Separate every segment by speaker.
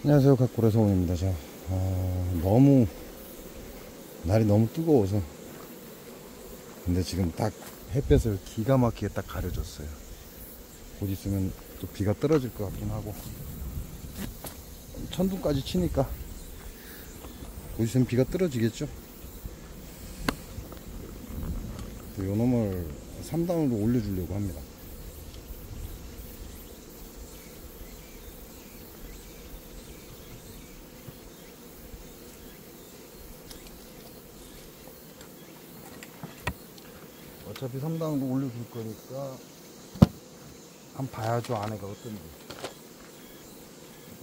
Speaker 1: 안녕하세요, 각고래 성우입니다. 너무 날이 너무 뜨거워서, 근데 지금 딱 햇볕을 기가 막히게 딱 가려줬어요. 곧 있으면 또 비가 떨어질 것 같긴 하고, 천둥까지 치니까 곧 있으면 비가 떨어지겠죠. 요 놈을 3단으로 올려주려고 합니다. 어차피 3단으로 올려줄 거니까 한번 봐야죠, 안에가 어떤지.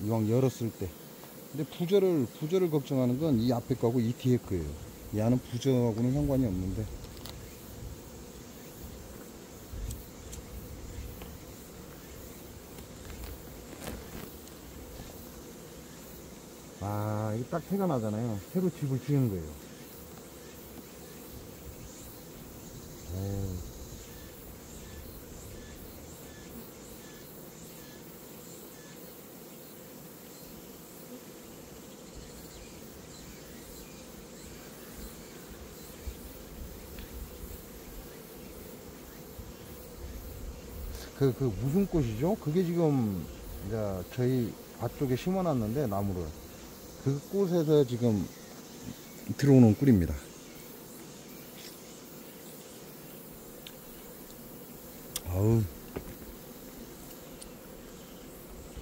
Speaker 1: 이왕 열었을 때. 근데 부저를 걱정하는 건 이 앞에 거하고 이 뒤에 거예요. 이 안은 부저하고는 상관이 없는데. 이게 딱 해가 나잖아요. 새로 집을 지은 거예요. 에이. 무슨 꽃이죠? 그게 지금, 이제 저희 밭 쪽에 심어놨는데, 나무를. 그 꽃에서 지금 들어오는 꿀입니다. 아우,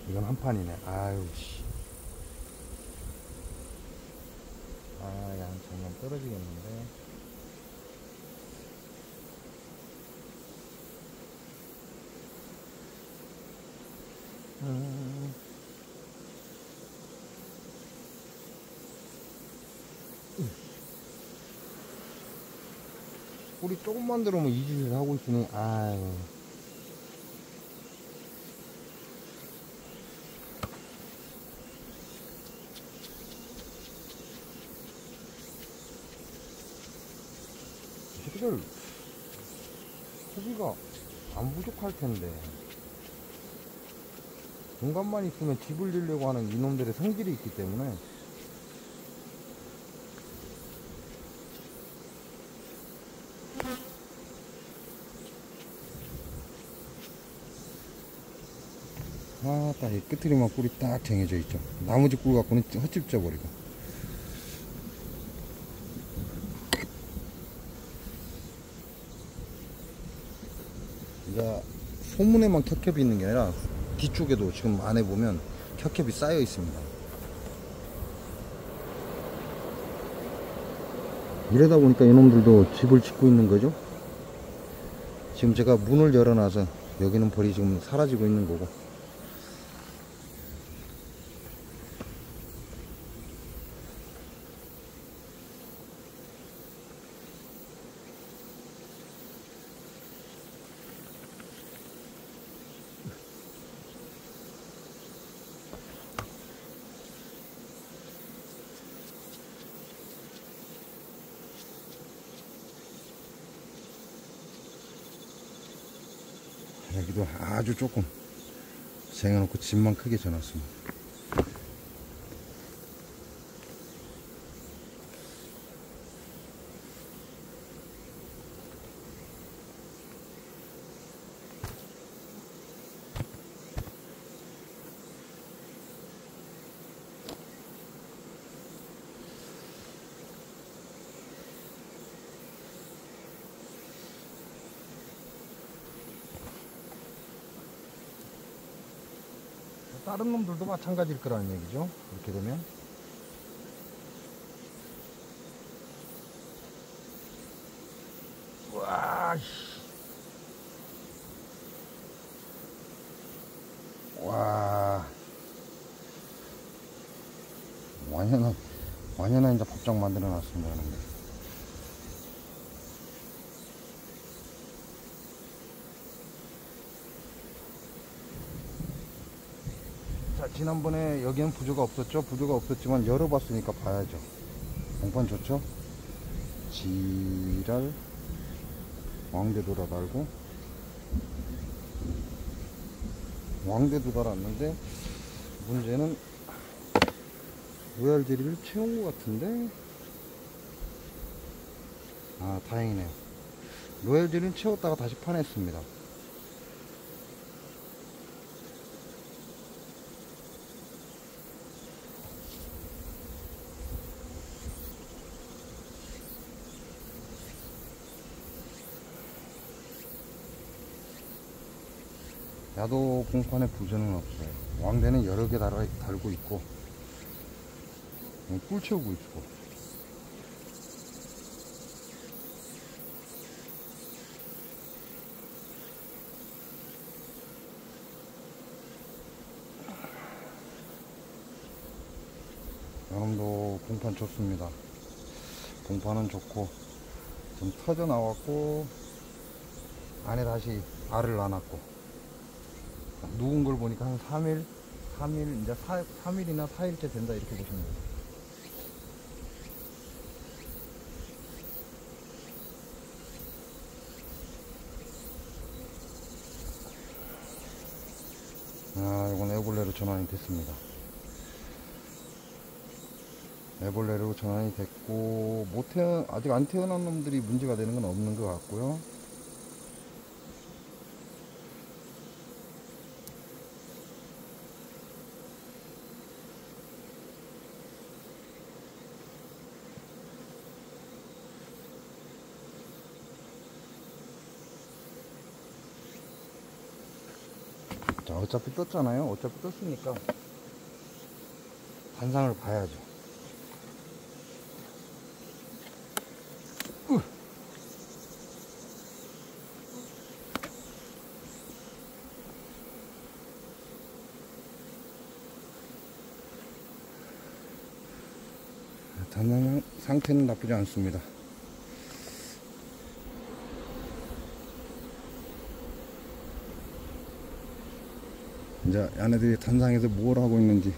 Speaker 1: 이건 한 판이네. 아유, 씨. 양 정말 떨어지겠는데. 꿀이 조금만 들어오면 이 짓을 하고 있으니, 아유. 이 새끼들, 소비가 안 부족할 텐데. 공간만 있으면 집을 지으려고 하는 이놈들의 성질이 있기 때문에. 딱 이 끝에만 꿀이 딱 정해져 있죠. 나머지 꿀 갖고는 헛집져 버리고. 이제 소문에만 켜캡이 있는 게 아니라 뒤쪽에도 지금 안에 보면 켜캡이 쌓여 있습니다. 이러다 보니까 이놈들도 집을 짓고 있는 거죠. 지금 제가 문을 열어놔서 여기는 벌이 지금 사라지고 있는 거고. 여기도 아주 조금 쟁여놓고 집만 크게 져놨습니다. 다른 놈들도 마찬가지일 거라는 얘기죠. 이렇게 되면. 와, 와, 완연한 이제 법정 만들어 놨습니다. 근데. 자, 지난번에 여기는 부조가 없었죠. 부조가 없었지만 열어봤으니까 봐야죠. 공판 좋죠. 지랄 왕대도라 달고 왕대도 달았는데 문제는 로얄 제리를 채운 것 같은데. 아, 다행이네요. 로얄 제리는 채웠다가 다시 파냈습니다. 야도 공판에 부저는 없어요. 왕대는 여러 개 달고 있고, 꿀 채우고 있고. 여놈도 공판 좋습니다. 공판은 좋고, 좀 터져 나왔고, 안에 다시 알을 낳았고, 누운 걸 보니까 한 3일, 이제 3일이나 4일째 된다, 이렇게 보시면 돼요. 아, 이건 애벌레로 전환이 됐습니다. 애벌레로 전환이 됐고, 아직 안 태어난 놈들이 문제가 되는 건 없는 것 같고요. 자, 어차피 떴잖아요. 어차피 떴으니까 단상을 봐야죠. 단상 상태는 나쁘지 않습니다. 이제 얘네들이 단상에서 뭘 하고 있는지.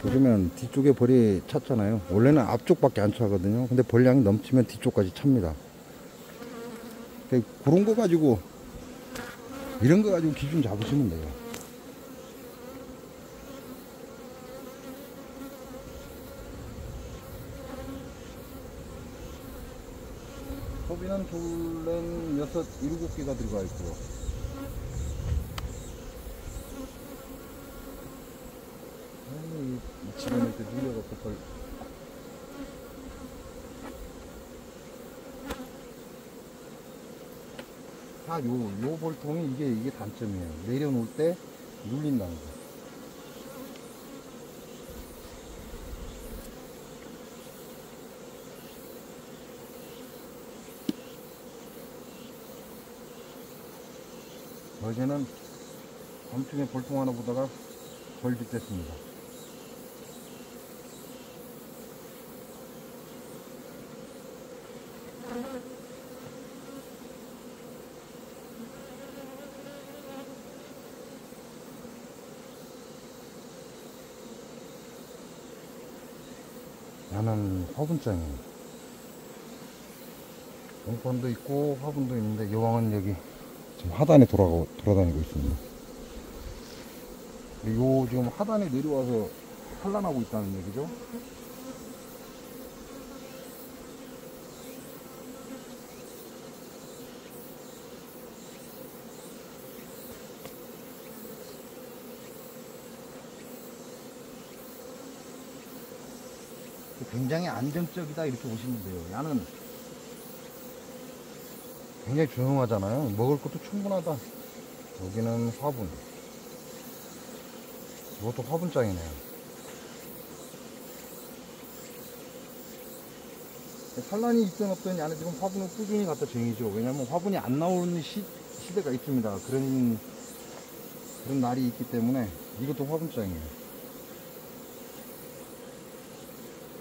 Speaker 1: 보시면 뒤쪽에 벌이 찼잖아요. 원래는 앞쪽밖에 안 차거든요. 근데 벌량이 넘치면 뒤쪽까지 찹니다. 그런 거 가지고, 이런 거 가지고 기준 잡으시면 돼요. 소비는 둘렌 6, 7개가 들어가 있고요. 이 집안에 이렇게 눌려갖고 벌. 요 볼통이 이게 단점이에요. 내려놓을 때 눌린다는 거. 어제는 엄청에 볼통 하나 보다가 벌집됐습니다. 나는 화분장이에요. 공판도 있고 화분도 있는데 여왕은 여기 지금 하단에 돌아다니고 있습니다. 요 지금 하단에 내려와서 산란하고 있다는 얘기죠. 굉장히 안정적이다, 이렇게 보시면 돼요. 야는 굉장히 조용하잖아요. 먹을 것도 충분하다. 여기는 화분. 이것도 화분장이네요. 산란이 있든 없든 야는 지금 화분을 꾸준히 갖다 쟁이죠. 왜냐면 화분이 안 나오는 시대가 있습니다. 그런 날이 있기 때문에 이것도 화분장이에요.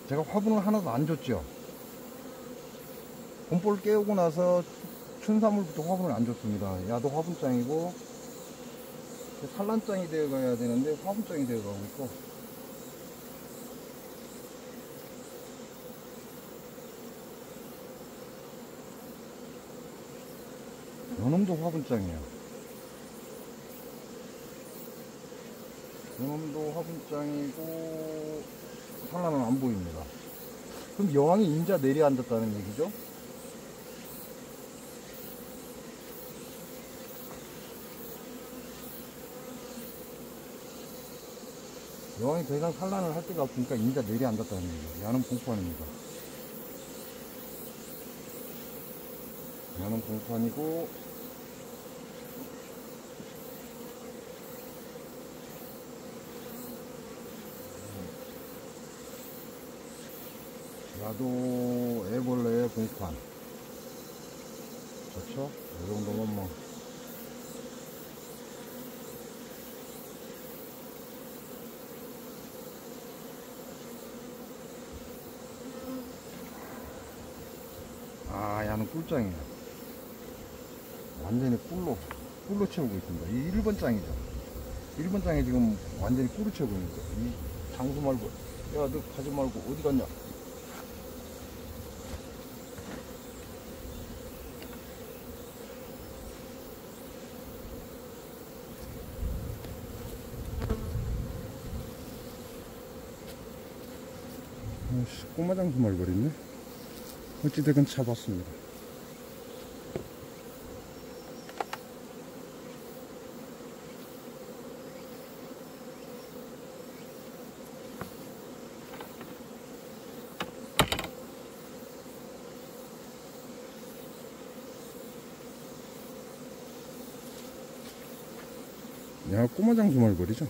Speaker 1: 제가 화분을 하나도 안 줬죠. 곰볼 깨우고 나서 춘삼월부터 화분을 안 줬습니다. 야도 화분장이고 산란장이 되어 가야 되는데 화분장이 되어 가고 있고, 요놈도 화분장이에요. 요놈도 화분장이고 산란은 안 보입니다. 그럼 여왕이 인자 내려앉았다는 얘기죠? 여왕이 더 이상 산란을 할 데가 없으니까 인자 내려앉았다는 얘기죠. 야는 공판입니다. 야는 공판이고, 야도 애벌레의 공판. 좋죠? 이 정도면 뭐. 아, 야는 꿀장이에요. 완전히 꿀로 채우고 있습니다. 이 1번 장이죠. 1번 장에 지금 완전히 꿀을 채우고 있는 거예요. 이 장수 말고, 야, 너 가지 말고 어디 갔냐? 꼬마 장수 말버렸네. 어찌됐건 잡았습니다. 야, 꼬마 장수 말버리죠.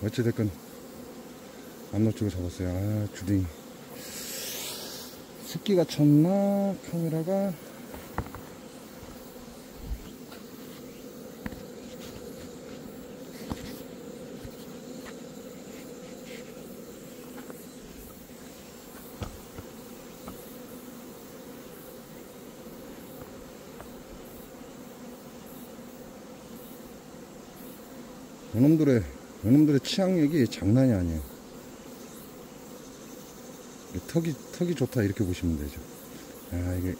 Speaker 1: 어찌됐건 안 놓치고 잡았어요. 아, 줄이 습기가 찼나 카메라가. 요놈들의 치악력이 장난이 아니에요. 턱이 좋다 이렇게 보시면 되죠. 아, 이게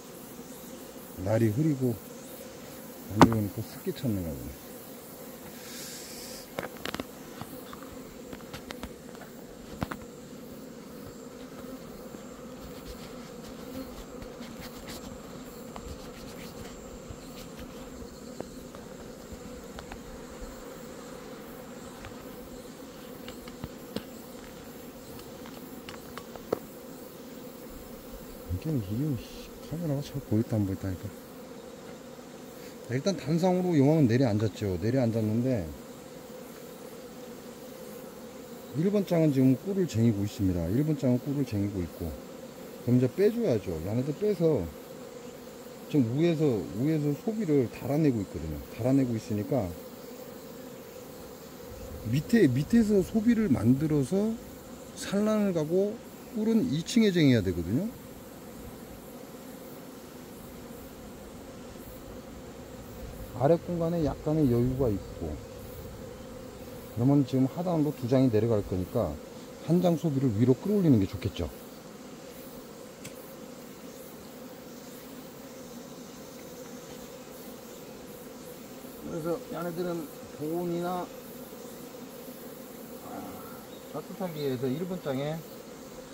Speaker 1: 날이 흐리고 안 좋으니까 습기 찼는가 보네. 이게 카메라가 잘 보였다 안 보였다니까. 일단 단상으로 용왕은 내려앉았죠. 내려앉았는데 1번 장은 지금 꿀을 쟁이고 있습니다. 1번 장은 꿀을 쟁이고 있고, 그럼 이제 빼줘야죠. 얘네들 빼서 지금 위에서 소비를 달아내고 있거든요. 달아내고 있으니까 밑에서 소비를 만들어서 산란을 가고 꿀은 2층에 쟁여야 되거든요. 아래 공간에 약간의 여유가 있고, 그러면 지금 하단으로 2장이 내려갈 거니까 한 장 소비를 위로 끌어올리는 게 좋겠죠. 그래서 얘네들은 보온이나 따뜻하기 위해서 1번 장에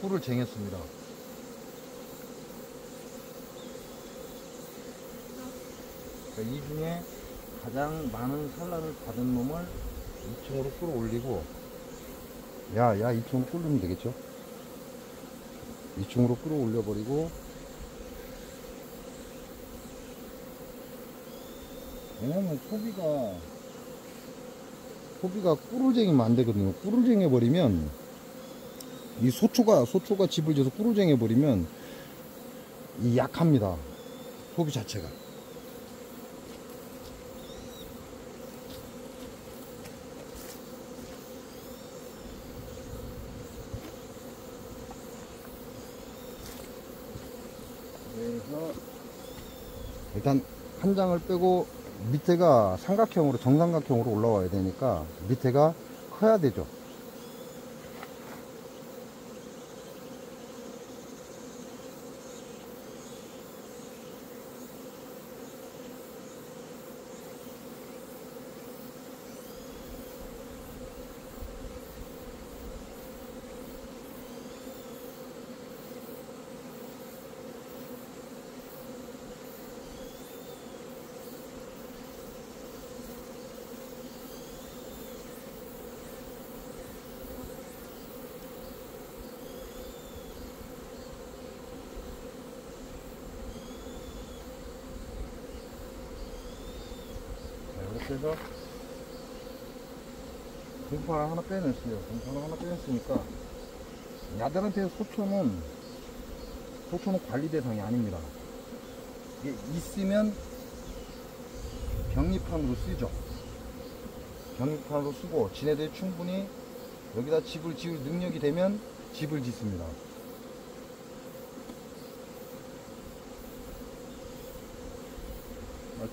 Speaker 1: 꿀을 쟁였습니다. 이 중에 가장 많은 산란을 받은 놈을 2층으로 끌어올리고, 야 2층으로 끌면 되겠죠. 2층으로 끌어올려 버리고, 왜냐면 소비가 꿀을 쟁이면 안 되거든요. 꿀을 쟁여 버리면 이 소초가 집을 지어서 꿀을 쟁여 버리면 이 약합니다. 소비 자체가. 그래서 일단 한 장을 빼고 밑에가 삼각형으로 정삼각형으로 올라와야 되니까 밑에가 커야 되죠. 이렇게 해서 공판을 하나 빼냈어요. 공판을 하나 빼냈으니까 야들한테 소초는 관리 대상이 아닙니다. 이게 있으면 병립판으로 쓰죠. 병립판으로 쓰고 지네들이 충분히 여기다 집을 지을 능력이 되면 집을 짓습니다.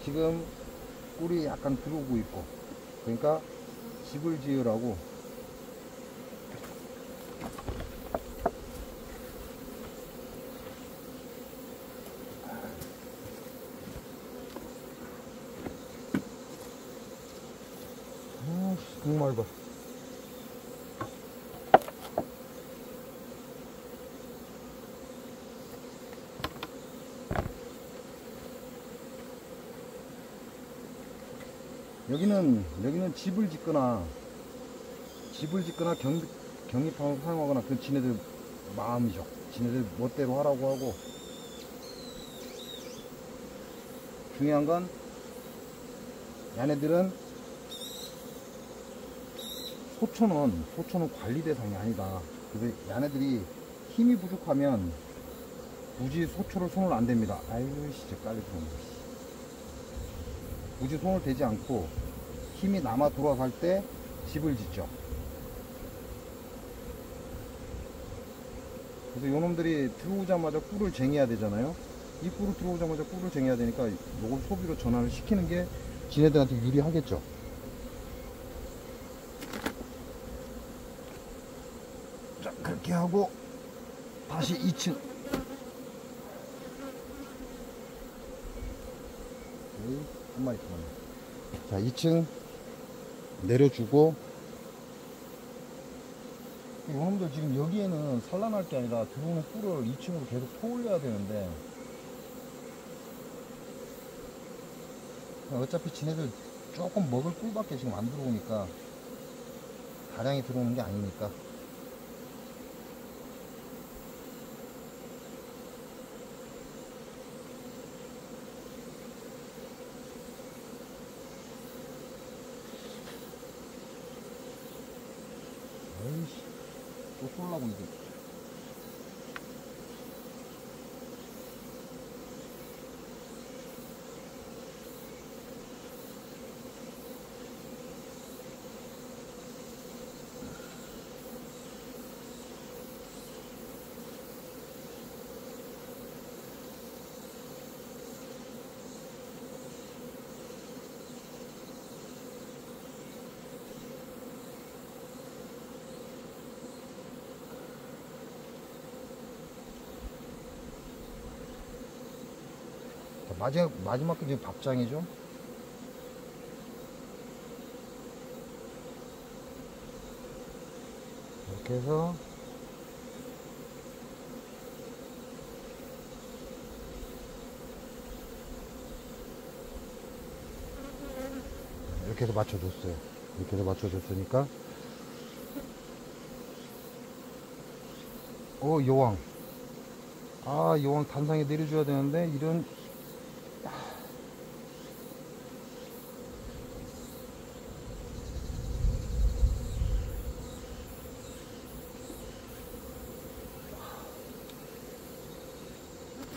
Speaker 1: 지금 꿀이 약간 들어오고 있고, 그러니까 집을 지으라고 정말 봐. 여기는 집을 짓거나 경립판을 사용하거나 그 지네들 마음이죠. 지네들 멋대로 하라고 하고, 중요한 건 얘네들은 소초는 관리 대상이 아니다. 그래서 얘네들이 힘이 부족하면 굳이 소초를 손을 안 댑니다. 아이고 진짜 깔리 들어오네. 굳이 손을 대지 않고 힘이 남아 돌아갈 때 집을 짓죠. 그래서 요놈들이 들어오자마자 꿀을 쟁여야 되잖아요. 이 꿀을 들어오자마자 꿀을 쟁여야 되니까 요걸 소비로 전환을 시키는 게 지네들한테 유리하겠죠. 자, 그렇게 하고 다시 2층 한 마리 더 왔네. 자, 2층 내려주고, 이놈들 지금 여기에는 산란할 게 아니라 들어오는 꿀을 2층으로 계속 퍼올려야 되는데, 어차피 지네들 조금 먹을 꿀밖에 지금 안 들어오니까, 다량이 들어오는 게 아니니까. 에이씨, 또 쏠라고 이게. 마지막 게 지금 밥장이죠. 이렇게 해서 이렇게 해서 맞춰줬어요. 이렇게 해서 맞춰줬으니까, 여왕, 여왕 단상에 내려줘야 되는데 이런.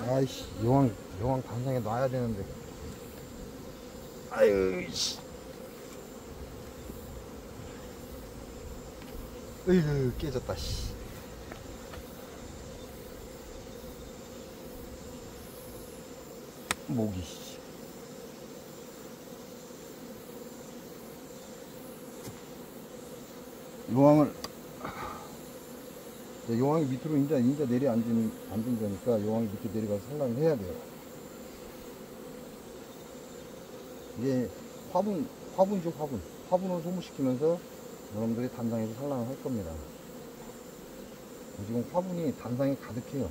Speaker 1: 아이씨, 여왕 단상에 놔야 되는데. 아유, 씨. 으이그, 깨졌다, 씨. 목이, 씨. 요왕을, 요왕이 밑으로 인자 내려 앉은 거니까 요왕이 밑에 내려가서 산란을 해야 돼요. 이게 화분이죠, 화분을 소모시키면서 여러분들이 단상에서 산란을 할 겁니다. 지금 화분이 단상에 가득해요.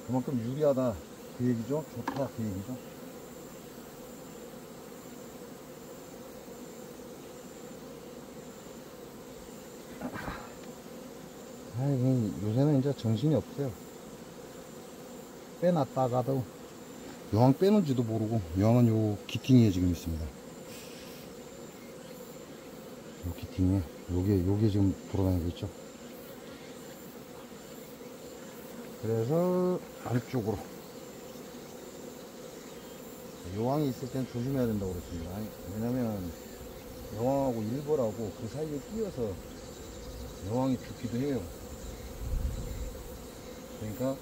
Speaker 1: 그만큼 유리하다 그 얘기죠. 좋다 그 얘기죠. 요새는 이제 정신이 없어요. 빼놨다가도 여왕 빼는지도 모르고, 여왕은 요 기팅에 지금 있습니다. 요 기팅에 요게 지금 돌아다니고 있죠. 그래서 안쪽으로, 여왕이 있을 땐 조심해야 된다고 그랬습니다. 왜냐면 여왕하고 일벌하고 그 사이에 끼어서 여왕이 죽기도 해요. 그러니까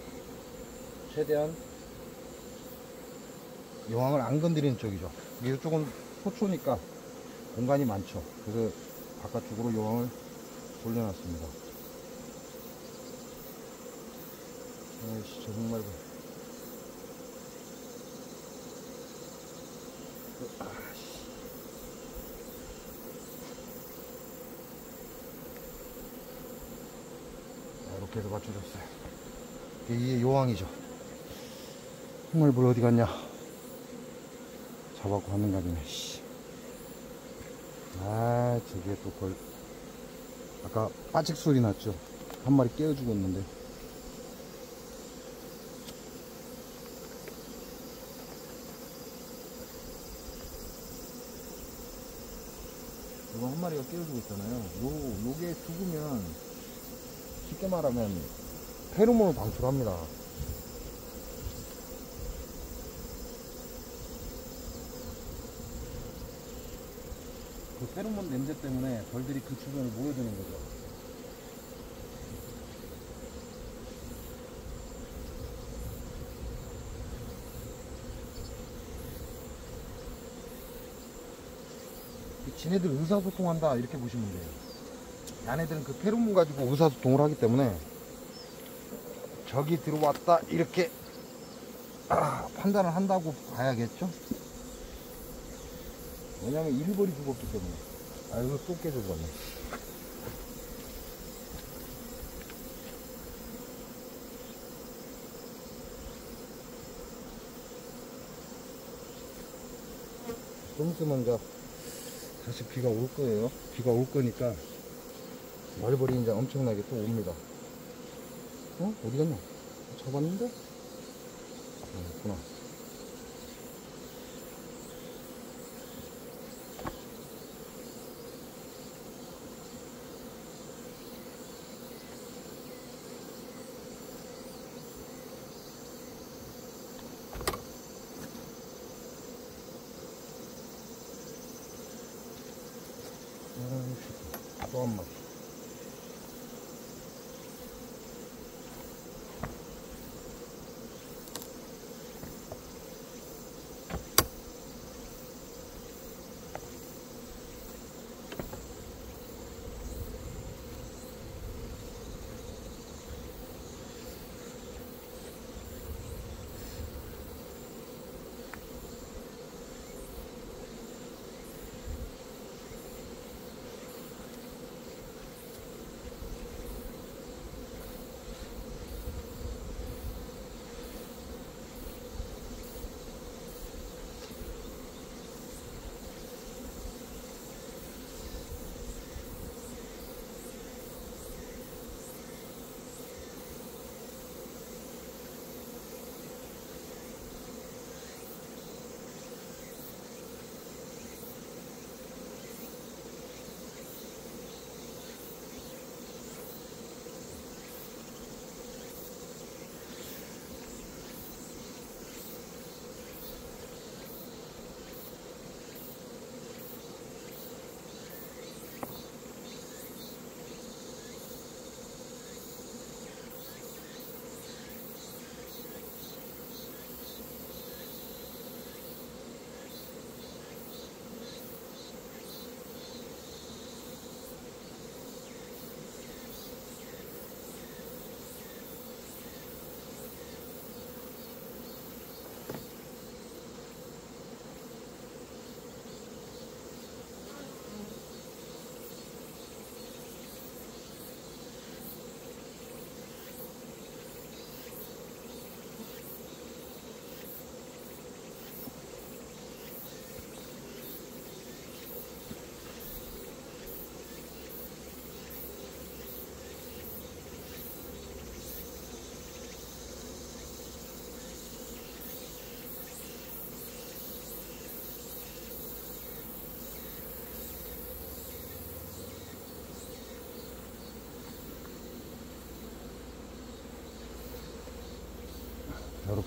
Speaker 1: 최대한 여왕을 안 건드리는 쪽이죠. 이쪽은 소초니까 공간이 많죠. 그래서 바깥쪽으로 여왕을 돌려놨습니다. 아이씨, 저 정말. 이렇게 해서 맞춰줬어요. 이게 여왕이죠. 정말 물 어디 갔냐? 잡아고 하는 가지네. 저게 또 아까 빠직 소리 났죠? 한 마리 깨어 죽었는데. 이거 한 마리가 깨어 죽었잖아요. 요게 죽으면 쉽게 말하면 페로몬을 방출합니다. 그 페로몬 냄새 때문에 벌들이 그 주변을 모여드는 거죠. 지네들 의사소통한다 이렇게 보시면 돼요. 얘네들은 그 페로몬 가지고 의사소통을 하기 때문에 적이 들어왔다 이렇게 판단을 한다고 봐야겠죠. 왜냐면 일벌이 죽었기 때문에. 이거 또 깨져버렸네. 좀 있으면 이제 다시 비가 올 거예요. 비가 올 거니까 말벌이 이제 엄청나게 또 옵니다. 어디 갔냐? 잡았는데? 있구나. 또 한 마리.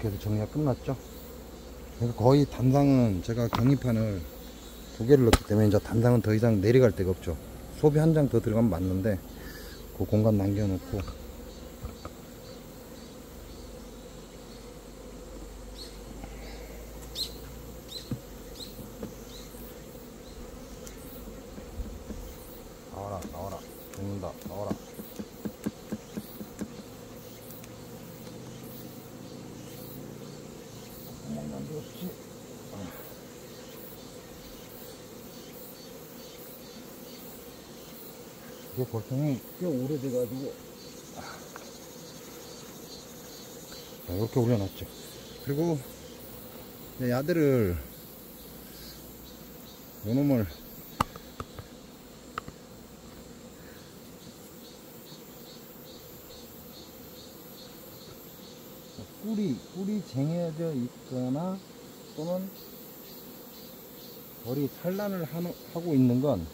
Speaker 1: 이렇게 해서 정리가 끝났죠. 그러니까 거의 단상은 제가 경리판을 2개를 넣기 때문에 이제 단상은 더 이상 내려갈 데가 없죠. 소비 한 장 더 들어가면 맞는데 그 공간 남겨놓고 나와라 나와라 죽는다 나와라. 구멍이 안 들었지. 이게 볼통이 꽤 오래돼가지고 이렇게 올려놨죠. 그리고 야들을 요놈을 꿀이 쟁여져 있거나 또는 벌이 산란을 하고 있는 건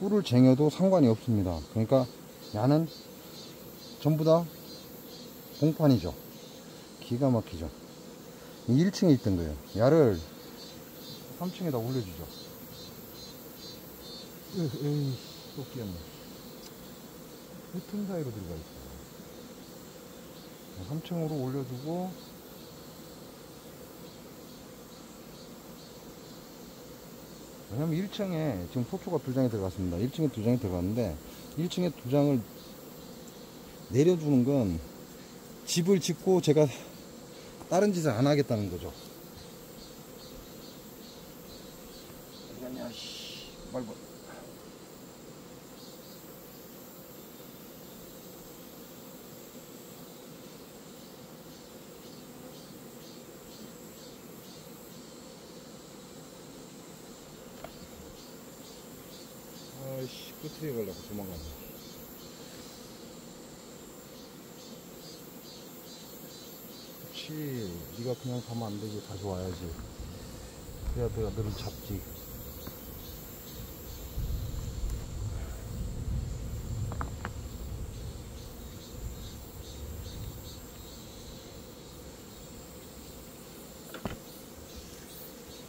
Speaker 1: 꿀을 쟁여도 상관이 없습니다. 그러니까 야는 전부 다 봉판이죠. 기가 막히죠. 1층에 있던 거예요. 야를 3층에다 올려주죠. 에이, 또 끼었네. 틈 사이로 들어가 있어. 3층으로 올려주고, 왜냐면 1층에 지금 소초가 2장이 들어갔습니다. 1층에 2장이 들어갔는데 1층에 2장을 내려주는 건 집을 짓고 제가 다른 짓을 안 하겠다는 거죠. 아니야, 씨, 말고. 아이씨, 끝에 가려고 도망가네. 그렇지, 네가 그냥 가면 안 되지. 다시 와야지. 그래야 내가 너를 잡지.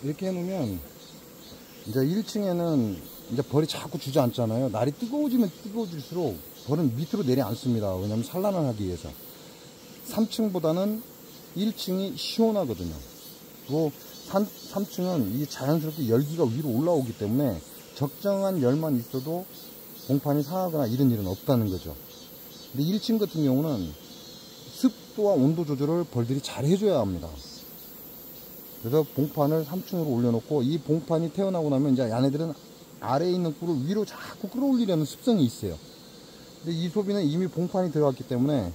Speaker 1: 이렇게 해놓으면 이제 1층에는 이제 벌이 자꾸 주저앉잖아요. 날이 뜨거워지면 뜨거워질수록 벌은 밑으로 내려앉습니다. 왜냐면 산란을 하기 위해서. 3층보다는 1층이 시원하거든요. 그리고 3층은 이 자연스럽게 열기가 위로 올라오기 때문에 적정한 열만 있어도 봉판이 상하거나 이런 일은 없다는 거죠. 근데 1층 같은 경우는 습도와 온도 조절을 벌들이 잘 해줘야 합니다. 그래서 봉판을 3층으로 올려놓고 이 봉판이 태어나고 나면 이제 얘네들은 아래에 있는 꿀을 위로 자꾸 끌어올리려는 습성이 있어요. 근데 이 소비는 이미 봉판이 들어갔기 때문에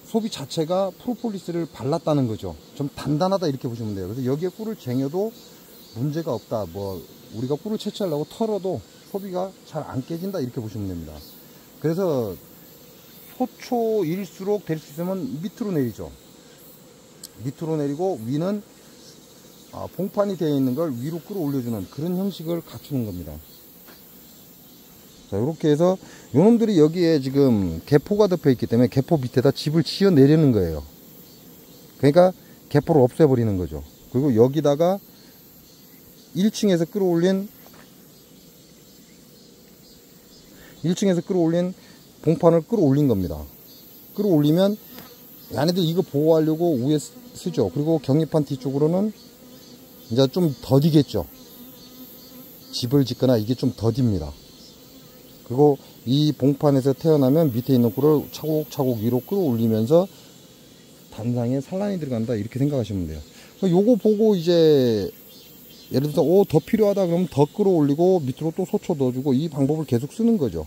Speaker 1: 소비 자체가 프로폴리스를 발랐다는 거죠. 좀 단단하다 이렇게 보시면 돼요. 그래서 여기에 꿀을 쟁여도 문제가 없다. 뭐 우리가 꿀을 채취하려고 털어도 소비가 잘 안 깨진다 이렇게 보시면 됩니다. 그래서 소초일수록 될 수 있으면 밑으로 내리죠. 밑으로 내리고 위는 봉판이 되어 있는 걸 위로 끌어올려주는 그런 형식을 갖추는 겁니다. 자, 이렇게 해서 요놈들이 여기에 지금 개포가 덮여 있기 때문에 개포 밑에다 집을 지어 내려는 거예요. 그러니까 개포를 없애버리는 거죠. 그리고 여기다가 1층에서 끌어올린 봉판을 끌어올린 겁니다. 끌어올리면 얘네들 이거 보호하려고 위에 쓰죠. 그리고 격리판 뒤쪽으로는 이제 좀 더디겠죠. 집을 짓거나 이게 좀 더딥니다. 그리고 이 봉판에서 태어나면 밑에 있는 꿀을 차곡차곡 위로 끌어올리면서 단상에 산란이 들어간다 이렇게 생각하시면 돼요. 요거 보고 이제 예를 들어서 더 필요하다 그러면 더 끌어올리고 밑으로 또 소초 넣어주고 이 방법을 계속 쓰는 거죠.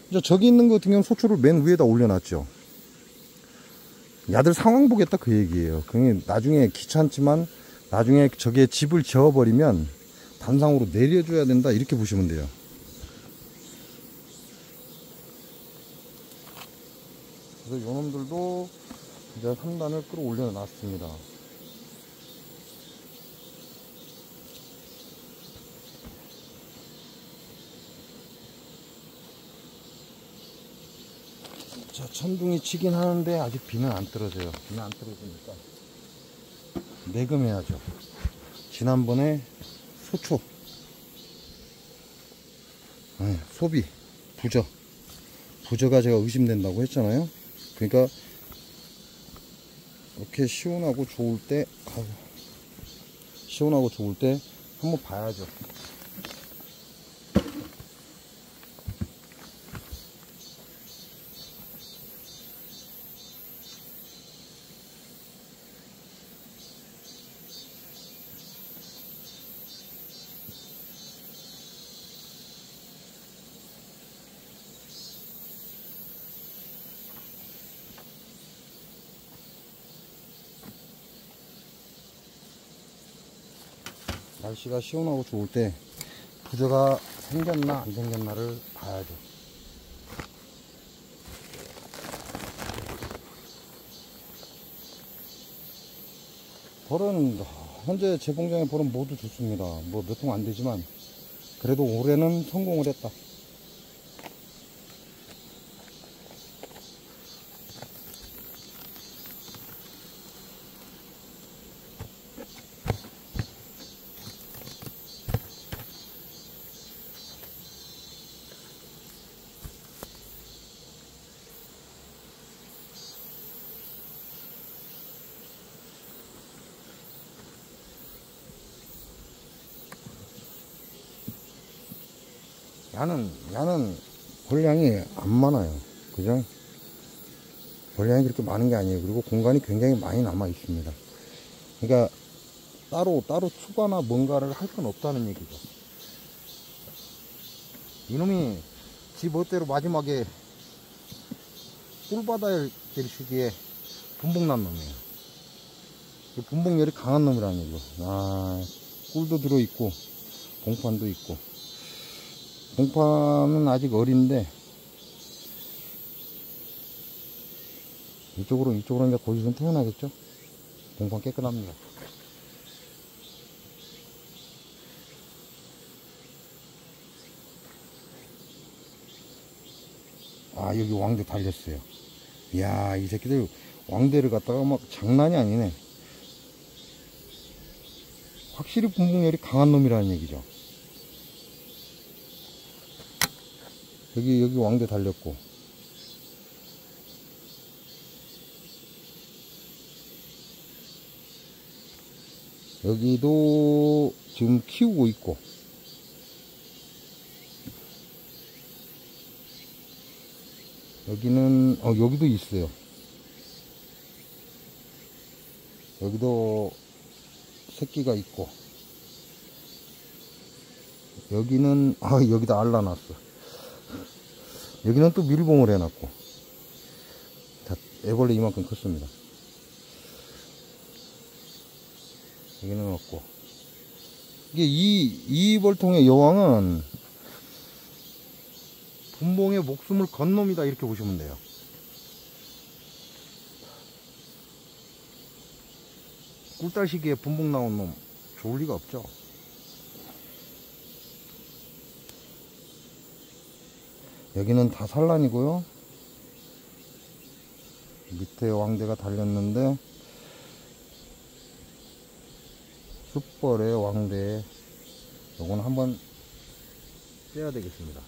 Speaker 1: 이제 저기 있는 것 같은 경우는 소초를 맨 위에다 올려놨죠. 야들 상황 보겠다 그 얘기예요. 그게 나중에 귀찮지만 나중에 저기에 집을 지어버리면 단상으로 내려줘야 된다 이렇게 보시면 돼요. 그래서 요놈들도 이제 3단을 끌어올려 놨습니다. 자, 천둥이 치긴 하는데 아직 비는 안 떨어져요. 비는 안 떨어지니까 내금해야죠. 지난번에 소초, 소비, 부저가 제가 의심된다고 했잖아요. 그러니까 이렇게 시원하고 좋을 때 한번 봐야죠. 날씨가 시원하고 좋을 때 부저가 생겼나 안 생겼나를 봐야죠. 벌은 현재 제 공장의 벌은 모두 좋습니다. 뭐 몇 통 안 되지만 그래도 올해는 성공을 했다. 야는 벌량이 안 많아요. 그죠? 벌량이 그렇게 많은 게 아니에요. 그리고 공간이 굉장히 많이 남아 있습니다. 그러니까 따로 추가나 뭔가를 할 건 없다는 얘기죠. 이놈이 지 멋대로 마지막에 꿀 받아야 될 시기에 분봉난 놈이에요. 분봉열이 강한 놈이라는 얘기죠. 꿀도 들어있고 봉판도 있고. 봉판은 아직 어린데 이쪽으로 이제 곧 있으면 태어나겠죠. 봉판 깨끗합니다. 여기 왕대 달렸어요. 이야, 이 새끼들 왕대를 갖다가 막 장난이 아니네. 확실히 분봉열이 강한 놈이라는 얘기죠. 여기 왕대 달렸고, 여기도 지금 키우고 있고, 여기는 여기도 있어요. 여기도 새끼가 있고, 여기는 여기다 알 낳았어. 여기는 또 밀봉을 해놨고. 다 애벌레 이만큼 컸습니다. 여기는 없고. 이게 이 벌통의 여왕은 분봉의 목숨을 건 놈이다, 이렇게 보시면 돼요. 꿀달 시기에 분봉 나온 놈 좋을 리가 없죠. 여기는 다 산란이고요. 밑에 왕대가 달렸는데 숯벌의 왕대, 요건 한번 떼야 되겠습니다.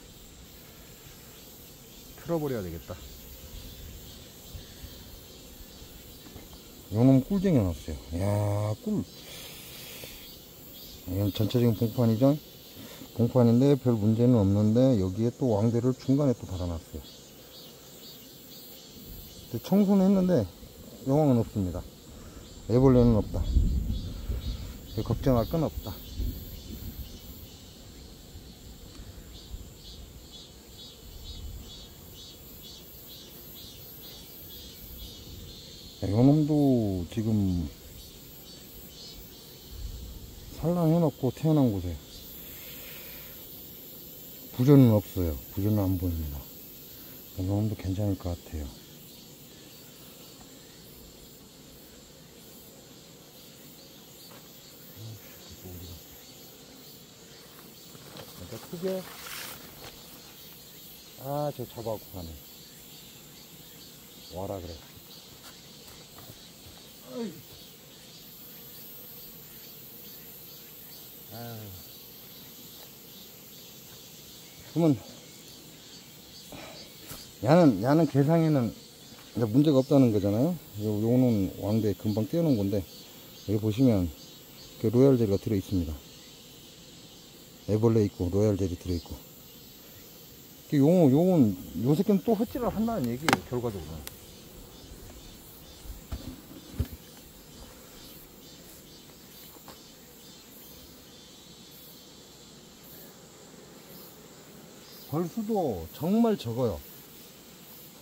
Speaker 1: 틀어버려야 되겠다. 요놈 꿀 쟁여놨어요. 이야, 꿀. 이건 전체적인 봉판이죠. 봉판인데 별 문제는 없는데 여기에 또 왕대를 중간에 또 달아놨어요. 청소는 했는데 여왕은 없습니다. 애벌레는 없다. 걱정할 건 없다. 요놈도 지금 산란해놓고 태어난 곳에 부전은 없어요. 부전은 안 보입니다. 요놈도 괜찮을 것 같아요. 크게 저 잡아갖고 가네. 와라 그래. 아유. 그러면 야는 개상에는 이제 문제가 없다는 거잖아요. 요거는 왕대 금방 떼어놓은 건데, 여기 보시면 그 로얄 젤리가 들어 있습니다. 애벌레 있고 로얄 젤리 들어 있고. 요건 요 새끼는 또 헛질을 한다는 얘기예요, 결과적으로. 벌수도 정말 적어요.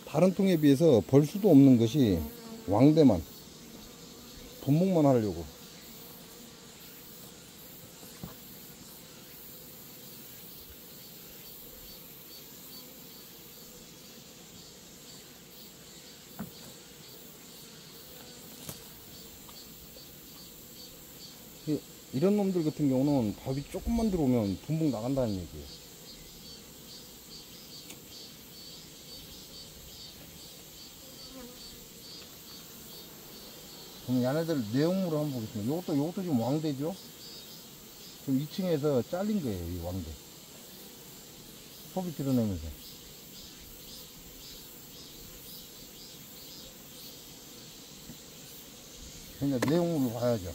Speaker 1: 다른 통에 비해서 벌수도 없는 것이 왕대만 분봉만 하려고. 이런 놈들 같은 경우는 밥이 조금만 들어오면 분봉 나간다는 얘기예요. 그럼 얘네들 내용물을 한번 보겠습니다. 요것도 지금 왕대죠? 지금 2층에서 잘린 거예요, 이 왕대. 소비 드러내면서. 그러니까 내용물을 봐야죠.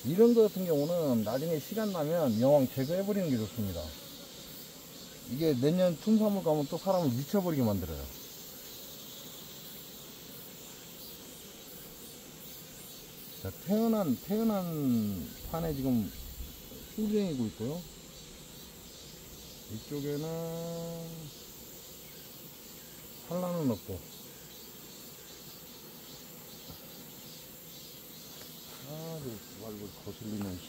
Speaker 1: 이런 거 같은 경우는 나중에 시간 나면 영왕 제거해버리는 게 좋습니다. 이게 내년 춘삼월 가면 또 사람을 미쳐버리게 만들어요. 자, 태어난 판에 지금 흉쟁이고 있고요. 이쪽에는 산란은 없고. 이걸 거슬리면.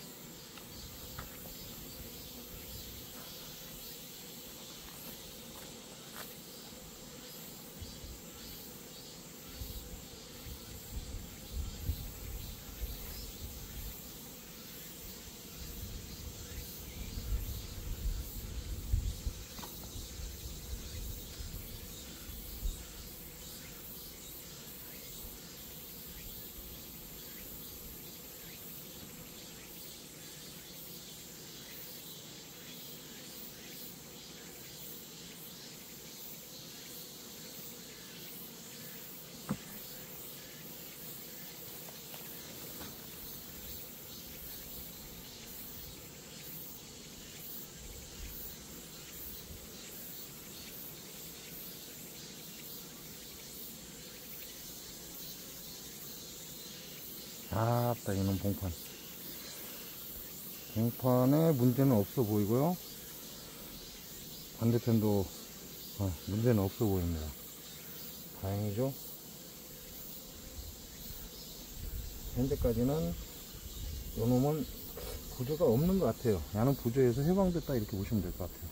Speaker 1: 아따, 이놈 봉판. 봉판에 문제는 없어 보이고요. 반대편도 문제는 없어 보입니다. 다행이죠. 현재까지는 요놈은 부조가 없는 것 같아요. 야는 부조에서 해방됐다 이렇게 보시면 될 것 같아요.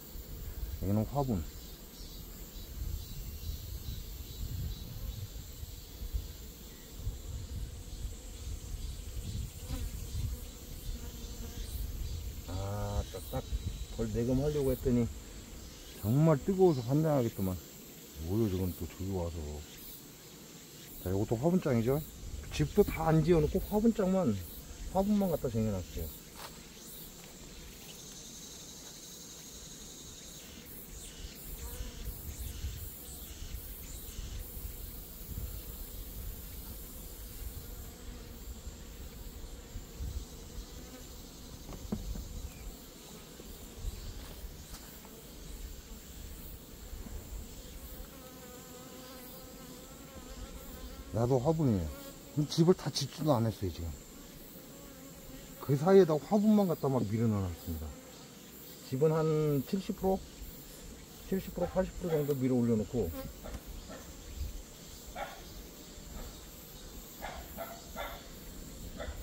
Speaker 1: 얘는 화분. 딱 벌 내검하려고 했더니 정말 뜨거워서 환장하겠더만. 뭐요, 저건 또 저기 와서. 자, 이것도 화분장이죠. 집도 다 안 지어놓고 화분만 갖다 쟁여놨어요. 나도 화분이에요. 집을 다 짓지도 않았어요, 지금. 그 사이에다 화분만 갖다 막 밀어넣어놨습니다. 집은 한 70%, 80% 정도 밀어 올려놓고,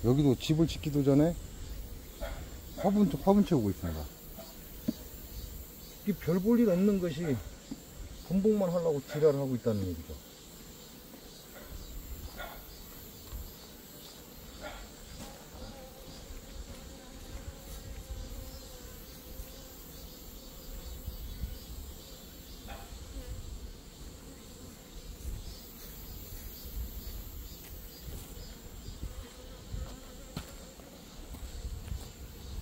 Speaker 1: 여기도 집을 짓기도 전에 화분 채우고 있습니다. 이 별 볼 일 없는 것이 분봉만 하려고 지랄을 하고 있다는 얘기죠.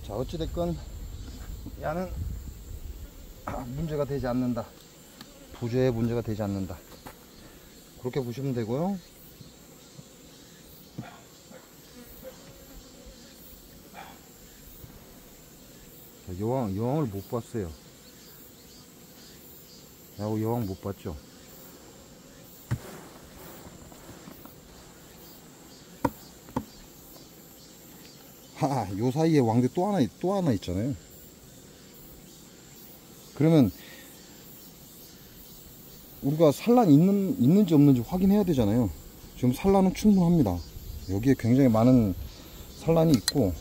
Speaker 1: 자, 어찌됐건 야는 문제가 되지 않는다. 부재에 문제가 되지 않는다. 그렇게 보시면 되고요. 여왕을 못 봤어요. 야구 여왕 못 봤죠. 요 사이에 왕대 또 하나 있잖아요. 그러면 우리가 산란이 있는지 없는지 확인해야 되잖아요. 지금 산란은 충분합니다. 여기에 굉장히 많은 산란이 있고,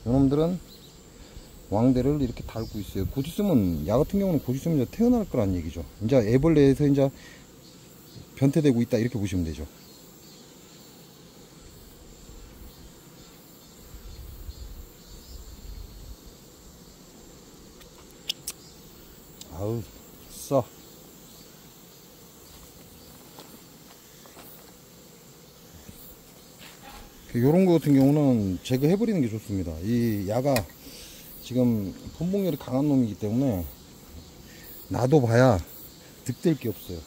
Speaker 1: 이놈들은 왕대를 이렇게 달고 있어요. 곧 있으면, 야 같은 경우는 곧 있으면 이제 태어날 거란 얘기죠. 이제 애벌레에서 이제 변태되고 있다, 이렇게 보시면 되죠. 아우, 써. 요런 거 같은 경우는 제거해버리는 게 좋습니다. 이 야가 지금 분봉열이 강한 놈이기 때문에 놔둬봐야 득될 게 없어요.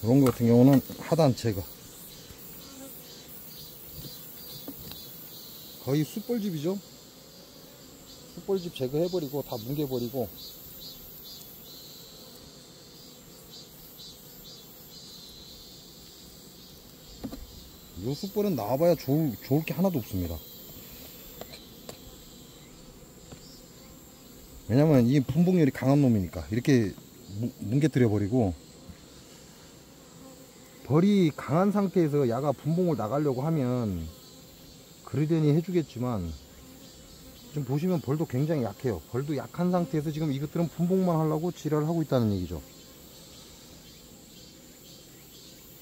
Speaker 1: 이런 거 같은 경우는 하단 제거. 거의 숯벌집이죠. 숯벌집 제거해버리고 다 뭉개버리고, 요 숯벌은 나와봐야 좋을 게 하나도 없습니다. 왜냐면 이 분봉열이 강한 놈이니까 이렇게 뭉개뜨려 버리고, 벌이 강한 상태에서 야가 분봉을 나가려고 하면 그러려니 해주겠지만, 지금 보시면 벌도 굉장히 약해요. 벌도 약한 상태에서 지금 이것들은 분봉만 하려고 지랄을 하고 있다는 얘기죠.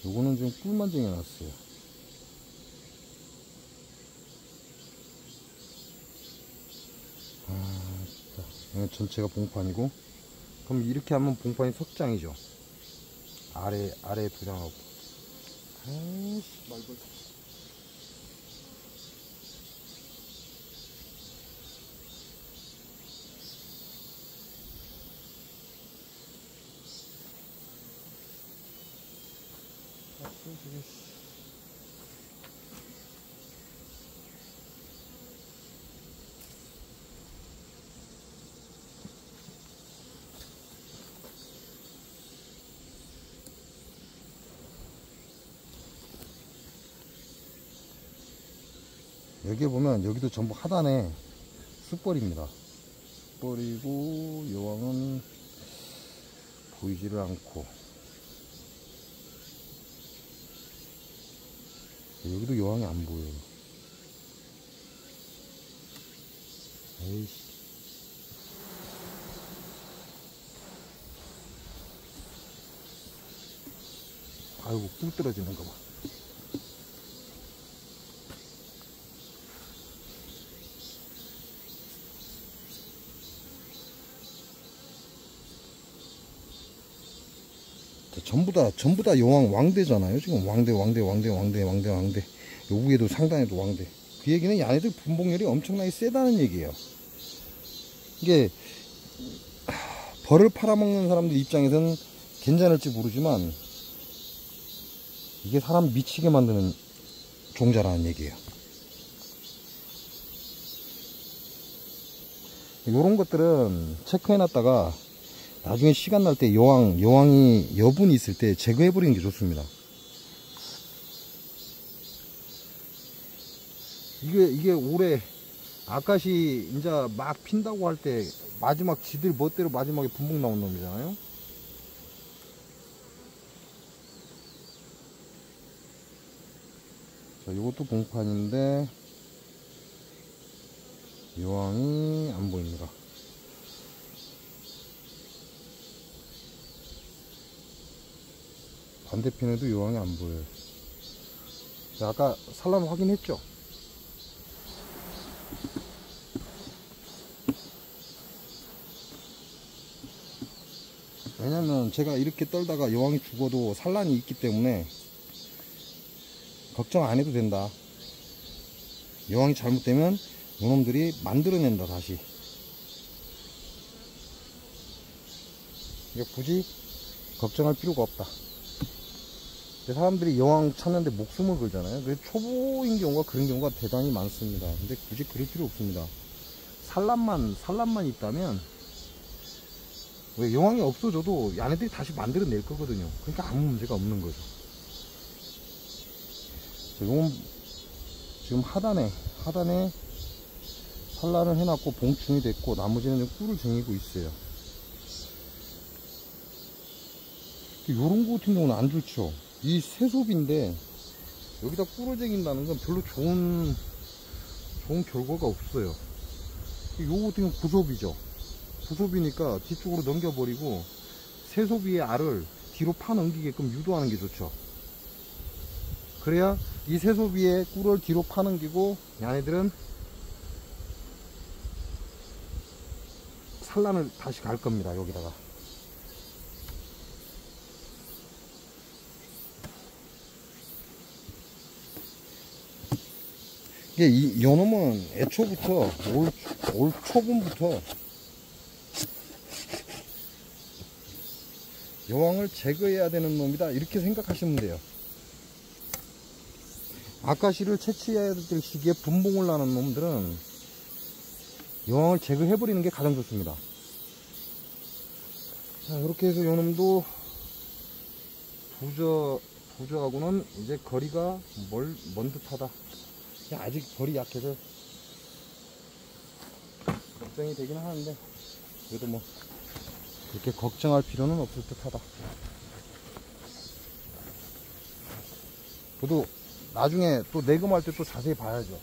Speaker 1: 요거는 지금 꿀만 쟁여놨어요. 자, 전체가 봉판이고, 그럼 이렇게 하면 봉판이 석장이죠. 아래에 두 장하고. 아이씨, 말벌. 여기에 보면 여기도 전부 하단에 숯벌입니다. 숯벌이고, 여왕은 보이지를 않고, 여기도 여왕이 안 보여요. 에이씨. 아이고, 꿀 떨어지는 거 봐. 전부 다 여왕 왕대잖아요. 지금 왕대. 요 위에도 상단에도 왕대. 그 얘기는 얘네들 분봉열이 엄청나게 세다는 얘기예요. 이게 벌을 팔아먹는 사람들 입장에서는 괜찮을지 모르지만, 이게 사람 미치게 만드는 종자라는 얘기예요. 요런 것들은 체크해놨다가 나중에 시간 날 때 여왕이 여분이 있을 때 제거해버리는 게 좋습니다. 이게 올해 아까시 이제 막 핀다고 할 때 마지막 지들 멋대로 마지막에 분봉 나온 놈이잖아요. 자, 요것도 봉판인데 여왕이 안 보입니다. 반대편에도 여왕이 안 보여요. 자, 아까 산란 확인했죠? 왜냐면 제가 이렇게 떨다가 여왕이 죽어도 산란이 있기 때문에 걱정 안 해도 된다. 여왕이 잘못되면 요놈들이 만들어낸다 다시. 이게 굳이 걱정할 필요가 없다. 근데 사람들이 여왕 찾는데 목숨을 걸잖아요. 그래서 초보인 경우가 그런 경우가 대단히 많습니다. 근데 굳이 그럴 필요 없습니다. 산란만 있다면 왜 여왕이 없어져도 얘네들이 다시 만들어낼 거거든요. 그러니까 아무 문제가 없는 거죠. 요건 지금 하단에 산란을 해놨고 봉충이 됐고 나머지는 꿀을 쟁이고 있어요. 요런 거 같은 경우는 안 좋죠. 이 새소비인데 여기다 꿀을 쟁인다는 건 별로 좋은 결과가 없어요. 요거 같은 경우는 구섭이죠. 구섭이니까 뒤쪽으로 넘겨버리고 새소비의 알을 뒤로 파넘기게끔 유도하는 게 좋죠. 그래야 이 새소비의 꿀을 뒤로 파넘기고 얘네들은 산란을 다시 갈 겁니다. 여기다가. 이게 요놈은 애초부터 올 초분부터 여왕을 제거해야 되는 놈이다 이렇게 생각하시면 돼요. 아카시를 채취해야 될 시기에 분봉을 나는 놈들은 여왕을 제거해버리는 게 가장 좋습니다. 자, 이렇게 해서 요놈도 부저하고는 이제 거리가 먼 듯하다. 아직 벌이 약해서 걱정이 되긴 하는데 그래도 뭐 그렇게 걱정할 필요는 없을 듯하다. 저도 나중에 또 내금할 때 또 자세히 봐야죠.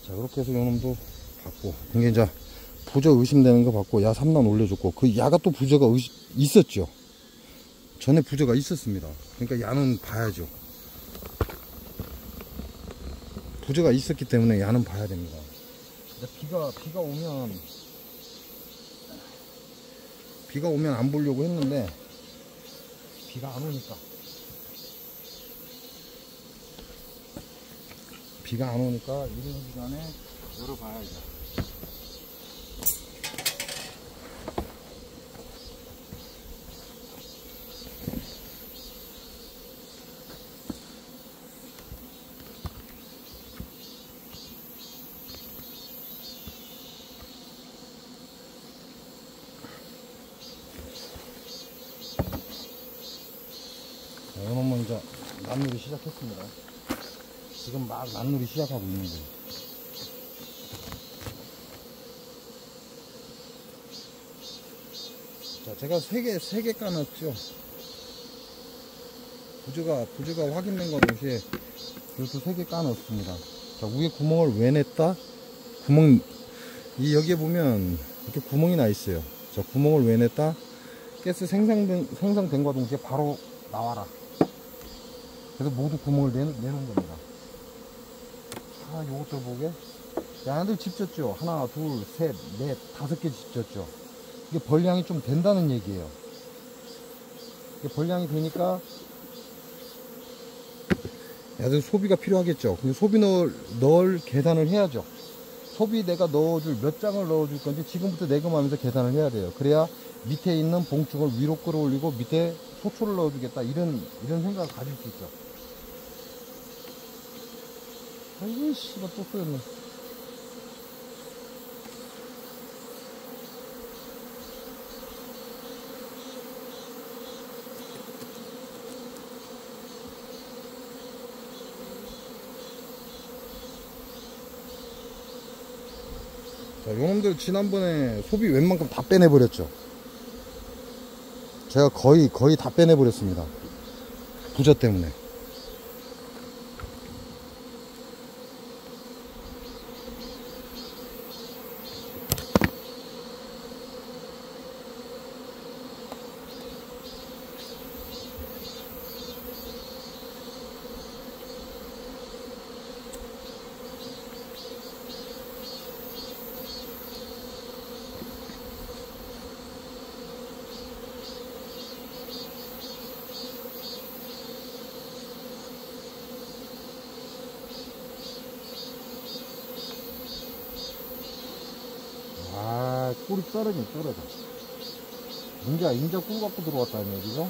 Speaker 1: 자, 그렇게 해서 요놈도 받고, 이게 이제 부저 의심되는 거 받고 야 3란 올려줬고, 그 야가 또 부저가 있었죠. 전에 부저가 있었습니다. 그러니까 야는 봐야죠. 부저가 있었기 때문에 야는 봐야 됩니다. 비가 오면 안 보려고 했는데 비가 안 오니까 이런 시간에 열어봐야죠. 이놈은 이제 난놀이 시작했습니다. 지금 막 난놀이 시작하고 있는 거예요. 자, 제가 3개 까놨죠. 부저가 확인된 거 동시에 이것도 3개 까놨습니다. 자, 위에 구멍을 왜 냈다? 여기에 보면 이렇게 구멍이 나 있어요. 자, 구멍을 왜 냈다? 가스 생성된과 동시에 바로 나와라. 그래서 모두 구멍을 내놓은 겁니다. 자, 요것들 보게. 얘네들 집 졌죠. 하나, 둘, 셋, 넷, 5개 집 졌죠. 이게 벌량이 좀 된다는 얘기예요. 이게 벌량이 되니까 얘들 소비가 필요하겠죠. 근데 소비 넣을 계산을 해야죠. 소비 내가 몇 장을 넣어줄 건지 지금부터 내금하면서 계산을 해야 돼요. 그래야 밑에 있는 봉축을 위로 끌어올리고 밑에 소초를 넣어주겠다. 이런 생각을 가질 수 있죠. 아이고, 씨발, 또 쏘였네. 자, 요놈들 지난번에 소비 웬만큼 다 빼내버렸죠. 제가 거의 다 빼내버렸습니다. 부저 때문에. 떨어져. 인자 꿀 갖고 들어왔다는 얘기죠?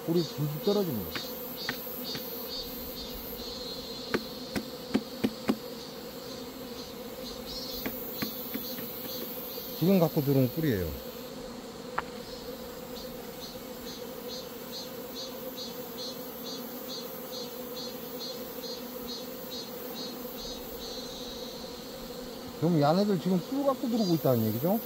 Speaker 1: 꿀이 줄줄 떨어집니다. 지금 갖고 들어온 꿀이에요. 그럼 얘네들 지금 꿀 갖고 들어오고 있다는 얘기죠?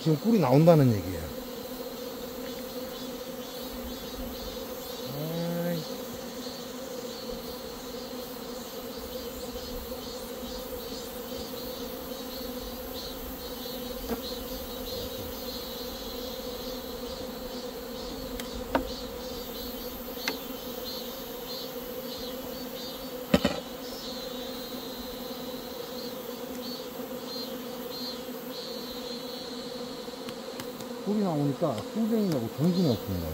Speaker 1: 지금 꿀이 나온다는 얘기예요. 꿀이 나오니까 꿀쟁이라고 정신이 없습니다.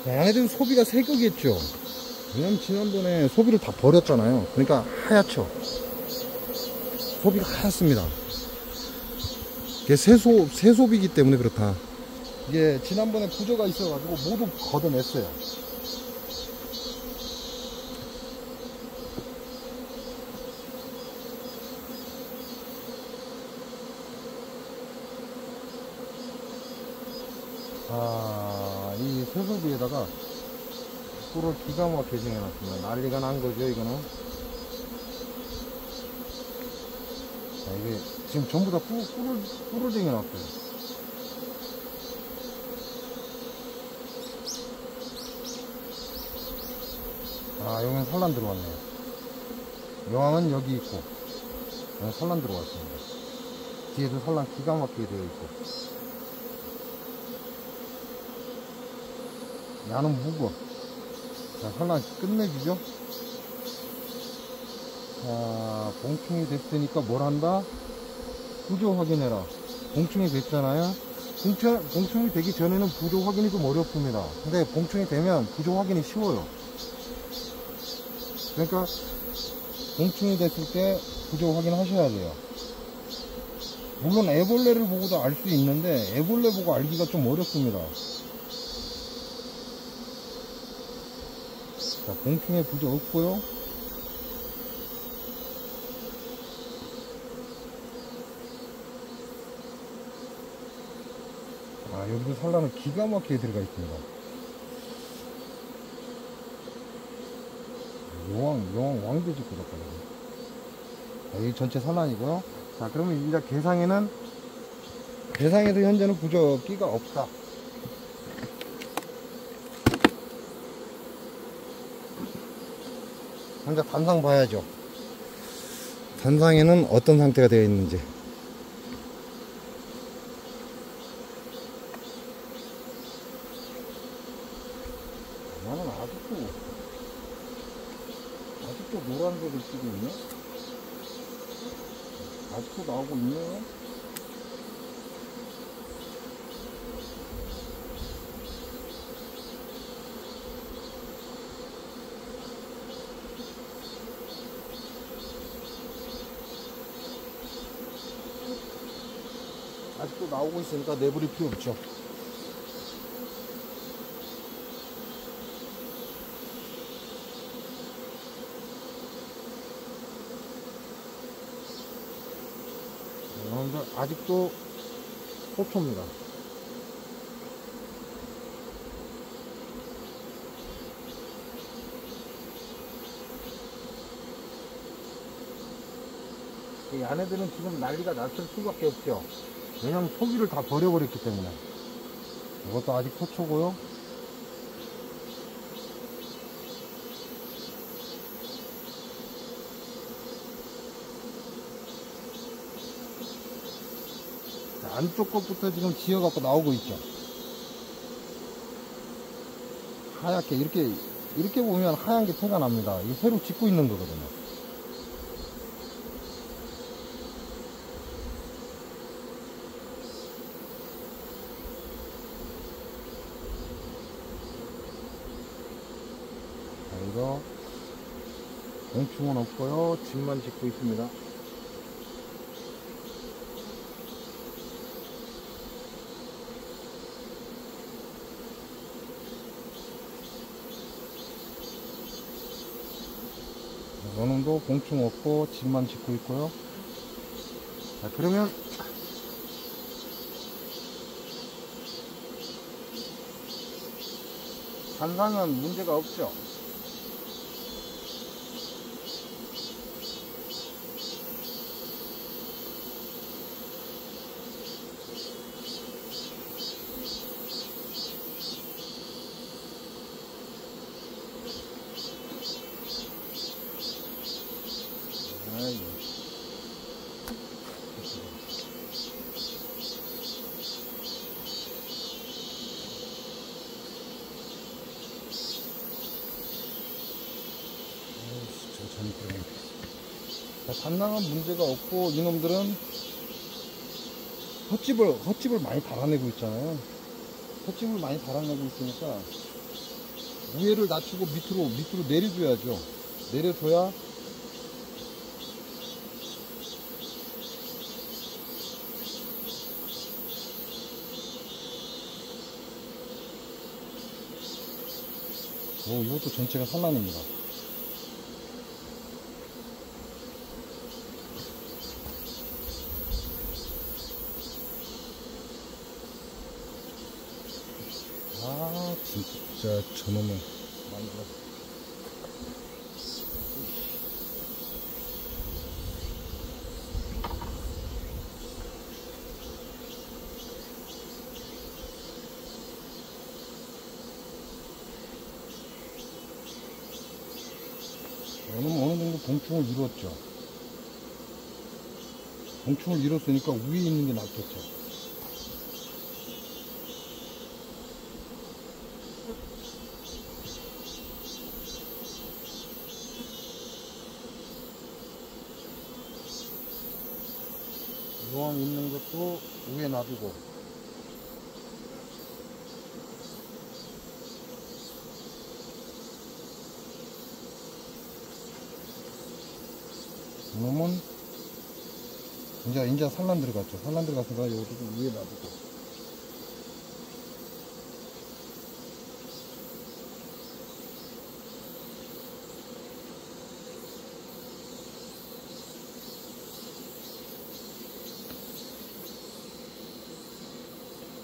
Speaker 1: 얘네들은 소비가 세극이겠죠. 왜냐면 지난번에 소비를 다 버렸잖아요. 그러니까 하얗죠. 소비가 하얗습니다. 이게 세소비기 때문에 그렇다. 이게 지난번에 부조가 있어가지고 모두 걷어냈어요. 이 세소비에다가 꿀을 기가 막히게 생겨놨습니다. 난리가 난 거죠, 이거는. 자, 이게 지금 전부 다 꿀을 쟁여놨어요. 여기는 산란 들어왔네요. 여왕은 여기 있고, 여기 산란 들어왔습니다. 뒤에도 산란 기가 막히게 되어 있고. 야는 무거. 자, 산란 끝내주죠. 자, 봉충이 됐으니까 뭘 한다? 부조 확인해라. 봉충이 됐잖아요. 봉충이 되기 전에는 부조 확인이 좀 어렵습니다. 근데 봉충이 되면 부조 확인이 쉬워요. 그러니까 봉충이 됐을 때 부조 확인하셔야 돼요. 물론 애벌레를 보고도 알 수 있는데 애벌레 보고 알기가 좀 어렵습니다. 자, 봉충에 부조 없고요. 여기도 산란은 기가 막히게 들어가 있습니다. 여왕 왕돼지 꽂았거든요. 여기 전체 산란이고요. 자, 그러면 이제 개상에도 현재는 부조기가 없다. 먼저 단상 봐야죠. 단상에는 어떤 상태가 되어 있는지. 나는 아직도 노란색을 쓰고 있네? 아직도 나오고 있네요? 아직도 나오고 있으니까 내버릴 필요 없죠. 여러분들 아직도 소초입니다. 이 안에들은 지금 난리가 났을 수밖에 없죠. 왜냐면 소비를 다 버려버렸기 때문에. 이것도 아직 소초고요. 안쪽 것부터 지금 지어갖고 나오고 있죠. 하얗게 이렇게 보면 하얀 게 태가 납니다. 이게 새로 짓고 있는 거거든요. 자, 이거 공충은 없고요. 집만 짓고 있습니다. 요놈도 공충 없고 집만 짓고 있고요. 자, 그러면 잔상은 문제가 없죠. 잔상은 문제가 없고 이놈들은 헛집을 많이 달아내고 있잖아요. 헛집을 많이 달아내고 있으니까 위에를 낮추고 밑으로 내려줘야죠. 내려줘야 이것도 전체가 산란입니다. 아, 진짜 저놈을 만들었어. 어느 정도 봉충을 이뤘죠. 봉충을 이뤘으니까 위에 있는 게 낫겠죠. 이왕 있는 것도 위에 놔두고. 이놈은 이제 산란 들어갔죠. 산란 들어갔으니까 이것도 좀 위에 놔두고.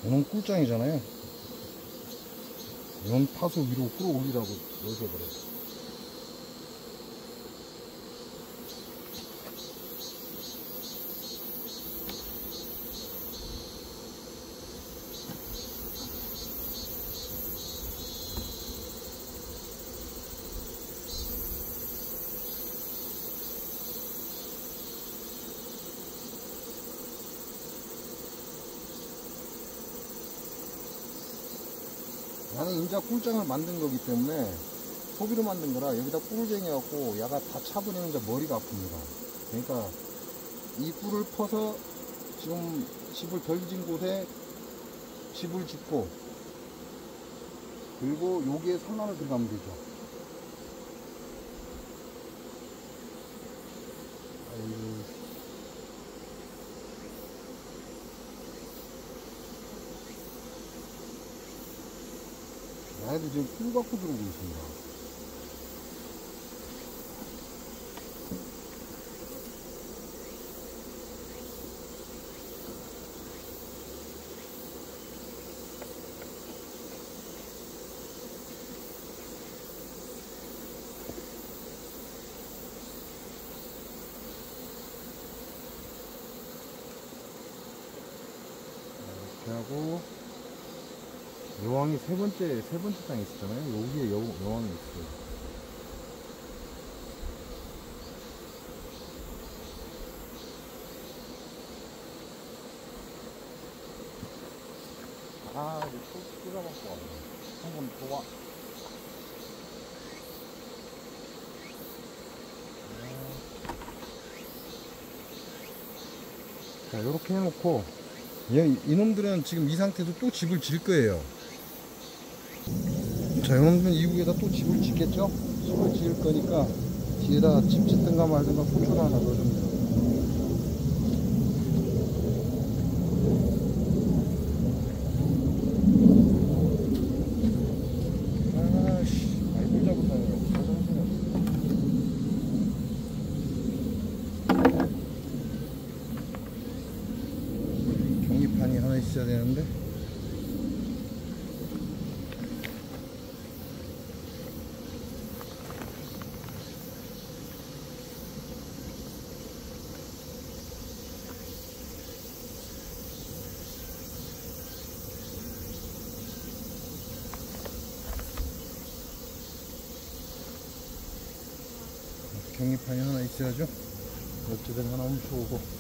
Speaker 1: 이놈 꿀장이잖아요. 이건 파수 위로 끌어올리라고 넣어줘버려요. 나는 인자 꿀장을 만든 거기 때문에 소비로 만든 거라 여기다 꿀을 쟁여갖고 야가 다 차버리면 이제 머리가 아픕니다. 그러니까 이 꿀을 퍼서 지금 집을 덜 짓은 곳에 집을 짓고 그리고 여기에 산란을 들어가면 되죠. 아이고. 애들 지금 꿀 갖고 들어오고 있습니다. 이렇게 하고, 여왕이 세 번째 땅에 있었잖아요. 여기에 여왕이 있어요. 아, 이제 또 끓여갖고 왔네. 한번 더 와. 자, 요렇게 해놓고, 이놈들은 지금 이 상태에서 또 집을 질 거예요. 자, 이놈들은 이후에다 또 집을 짓겠죠? 집을 지을 거니까 뒤에다 집 짓든가 말든가 소초를 하나 넣어줍니다. 아씨, 아이들 잡았다니. 경기판이 하나 있어야 되는데. 경기판이 하나 있어야죠. 어쨌든 하나 훔쳐오고.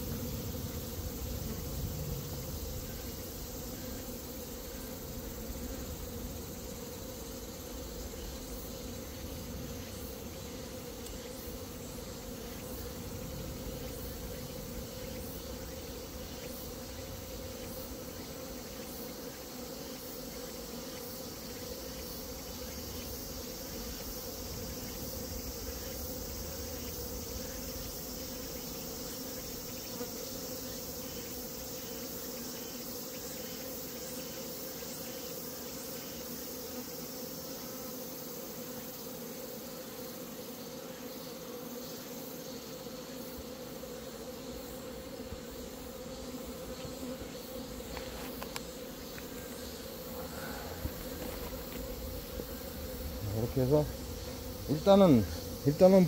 Speaker 1: 이렇게 해서 일단은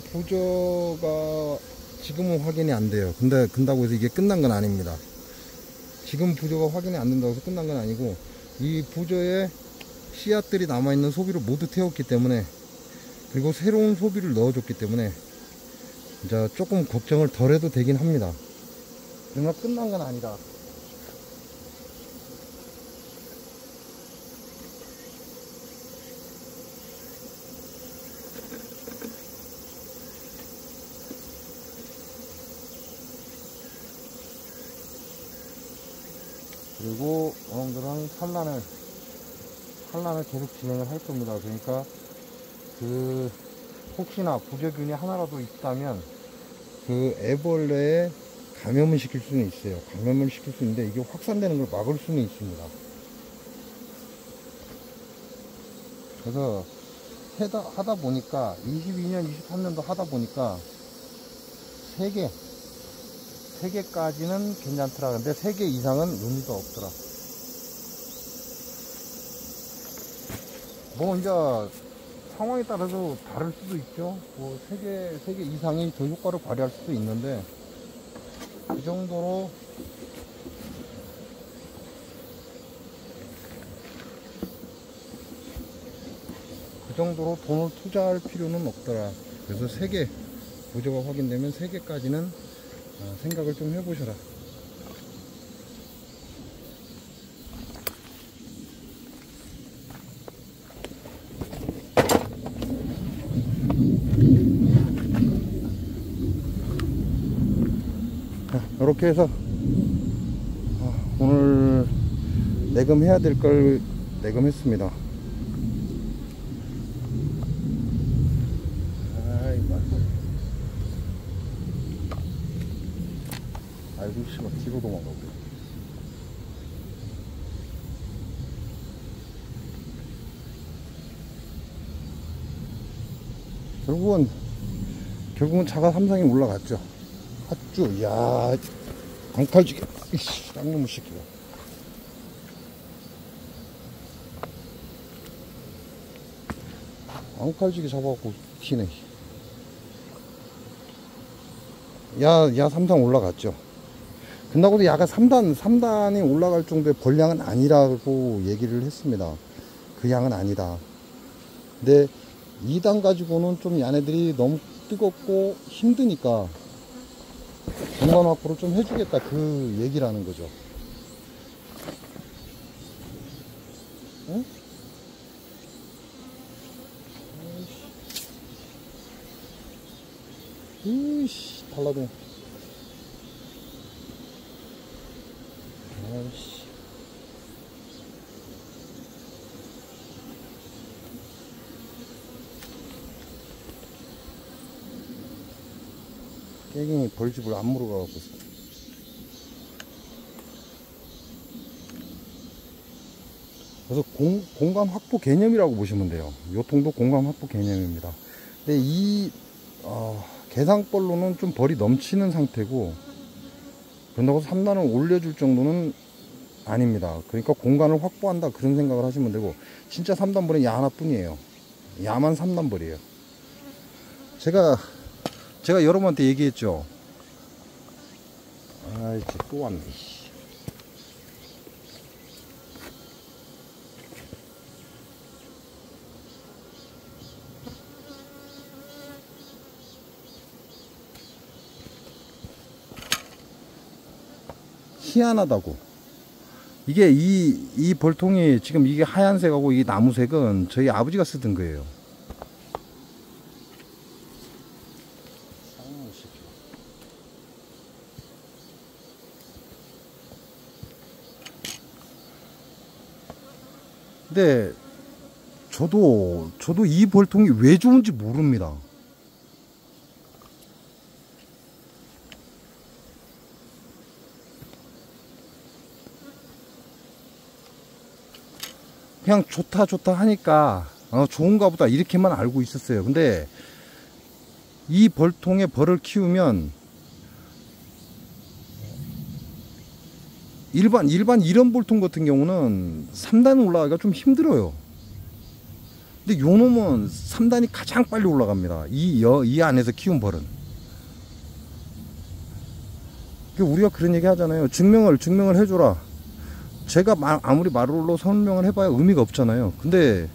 Speaker 1: 부저가 지금은 확인이 안 돼요. 근데 근다고 해서 이게 끝난 건 아닙니다. 지금 부저가 확인이 안 된다고 해서 끝난 건 아니고, 이 부저에 씨앗들이 남아있는 소비를 모두 태웠기 때문에, 그리고 새로운 소비를 넣어줬기 때문에 이제 조금 걱정을 덜 해도 되긴 합니다. 그러나 끝난 건 아니다. 그리고 여러분들은 산란을 계속 진행을 할 겁니다. 그러니까 혹시나 부적균이 하나라도 있다면 그 애벌레에 감염을 시킬 수는 있어요. 감염을 시킬 수 있는데 이게 확산되는 걸 막을 수는 있습니다. 그래서 하다 보니까 22년 23년도 하다 보니까 3개까지는 괜찮더라. 근데 3개 이상은 의미가 없더라. 뭐 이제 상황에 따라서 다를 수도 있죠. 뭐 3개 이상이 더 효과를 발휘할 수도 있는데, 그 정도로 돈을 투자할 필요는 없더라. 그래서 3개 부저가 확인되면 3개까지는 생각을 좀 해보셔라. 이렇게 해서 오늘 내금해야 될 걸 내금했습니다. 아이고 씨발, 뒤로 도망가고. 결국은 차가 삼성이 올라갔죠. 핫주, 야, 강탈지게, 이씨, 쌍놈의 새끼가. 앙칼지게 잡아갖고 튀네. 야 3단 올라갔죠. 근다고도 야가 3단이 올라갈 정도의 벌량은 아니라고 얘기를 했습니다. 그 양은 아니다. 근데 2단 가지고는 좀 얘네들이 너무 뜨겁고 힘드니까 공간 확보를 좀 해주겠다, 그 얘기라는 거죠. 응? 이씨, 달라도. 아이씨. 깨갱이 벌집을 안 물어가고 있어. 그래서 공간 확보 개념이라고 보시면 돼요. 요통도 공간 확보 개념입니다. 근데 개상벌로는 좀 벌이 넘치는 상태고, 그런다고 3단을 올려줄 정도는 아닙니다. 그러니까 공간을 확보한다, 그런 생각을 하시면 되고, 진짜 3단 벌은 야 하나뿐이에요. 야만 3단 벌이에요. 제가 여러분한테 얘기했죠. 아이, 또 왔네. 희한하다고. 이게 이 벌통이 지금 이게 하얀색하고 이 나무색은 저희 아버지가 쓰던 거예요. 근데 저도 이 벌통이 왜 좋은지 모릅니다. 그냥 좋다 하니까 좋은가 보다 이렇게만 알고 있었어요. 근데 이 벌통에 벌을 키우면 일반 이런 벌통 같은 경우는 3단 올라가기가 좀 힘들어요. 근데 요 놈은 3단이 가장 빨리 올라갑니다. 이 안에서 키운 벌은. 우리가 그런 얘기 하잖아요. 증명을 해줘라. 제가 아무리 말로 설명을 해봐야 의미가 없잖아요. 근데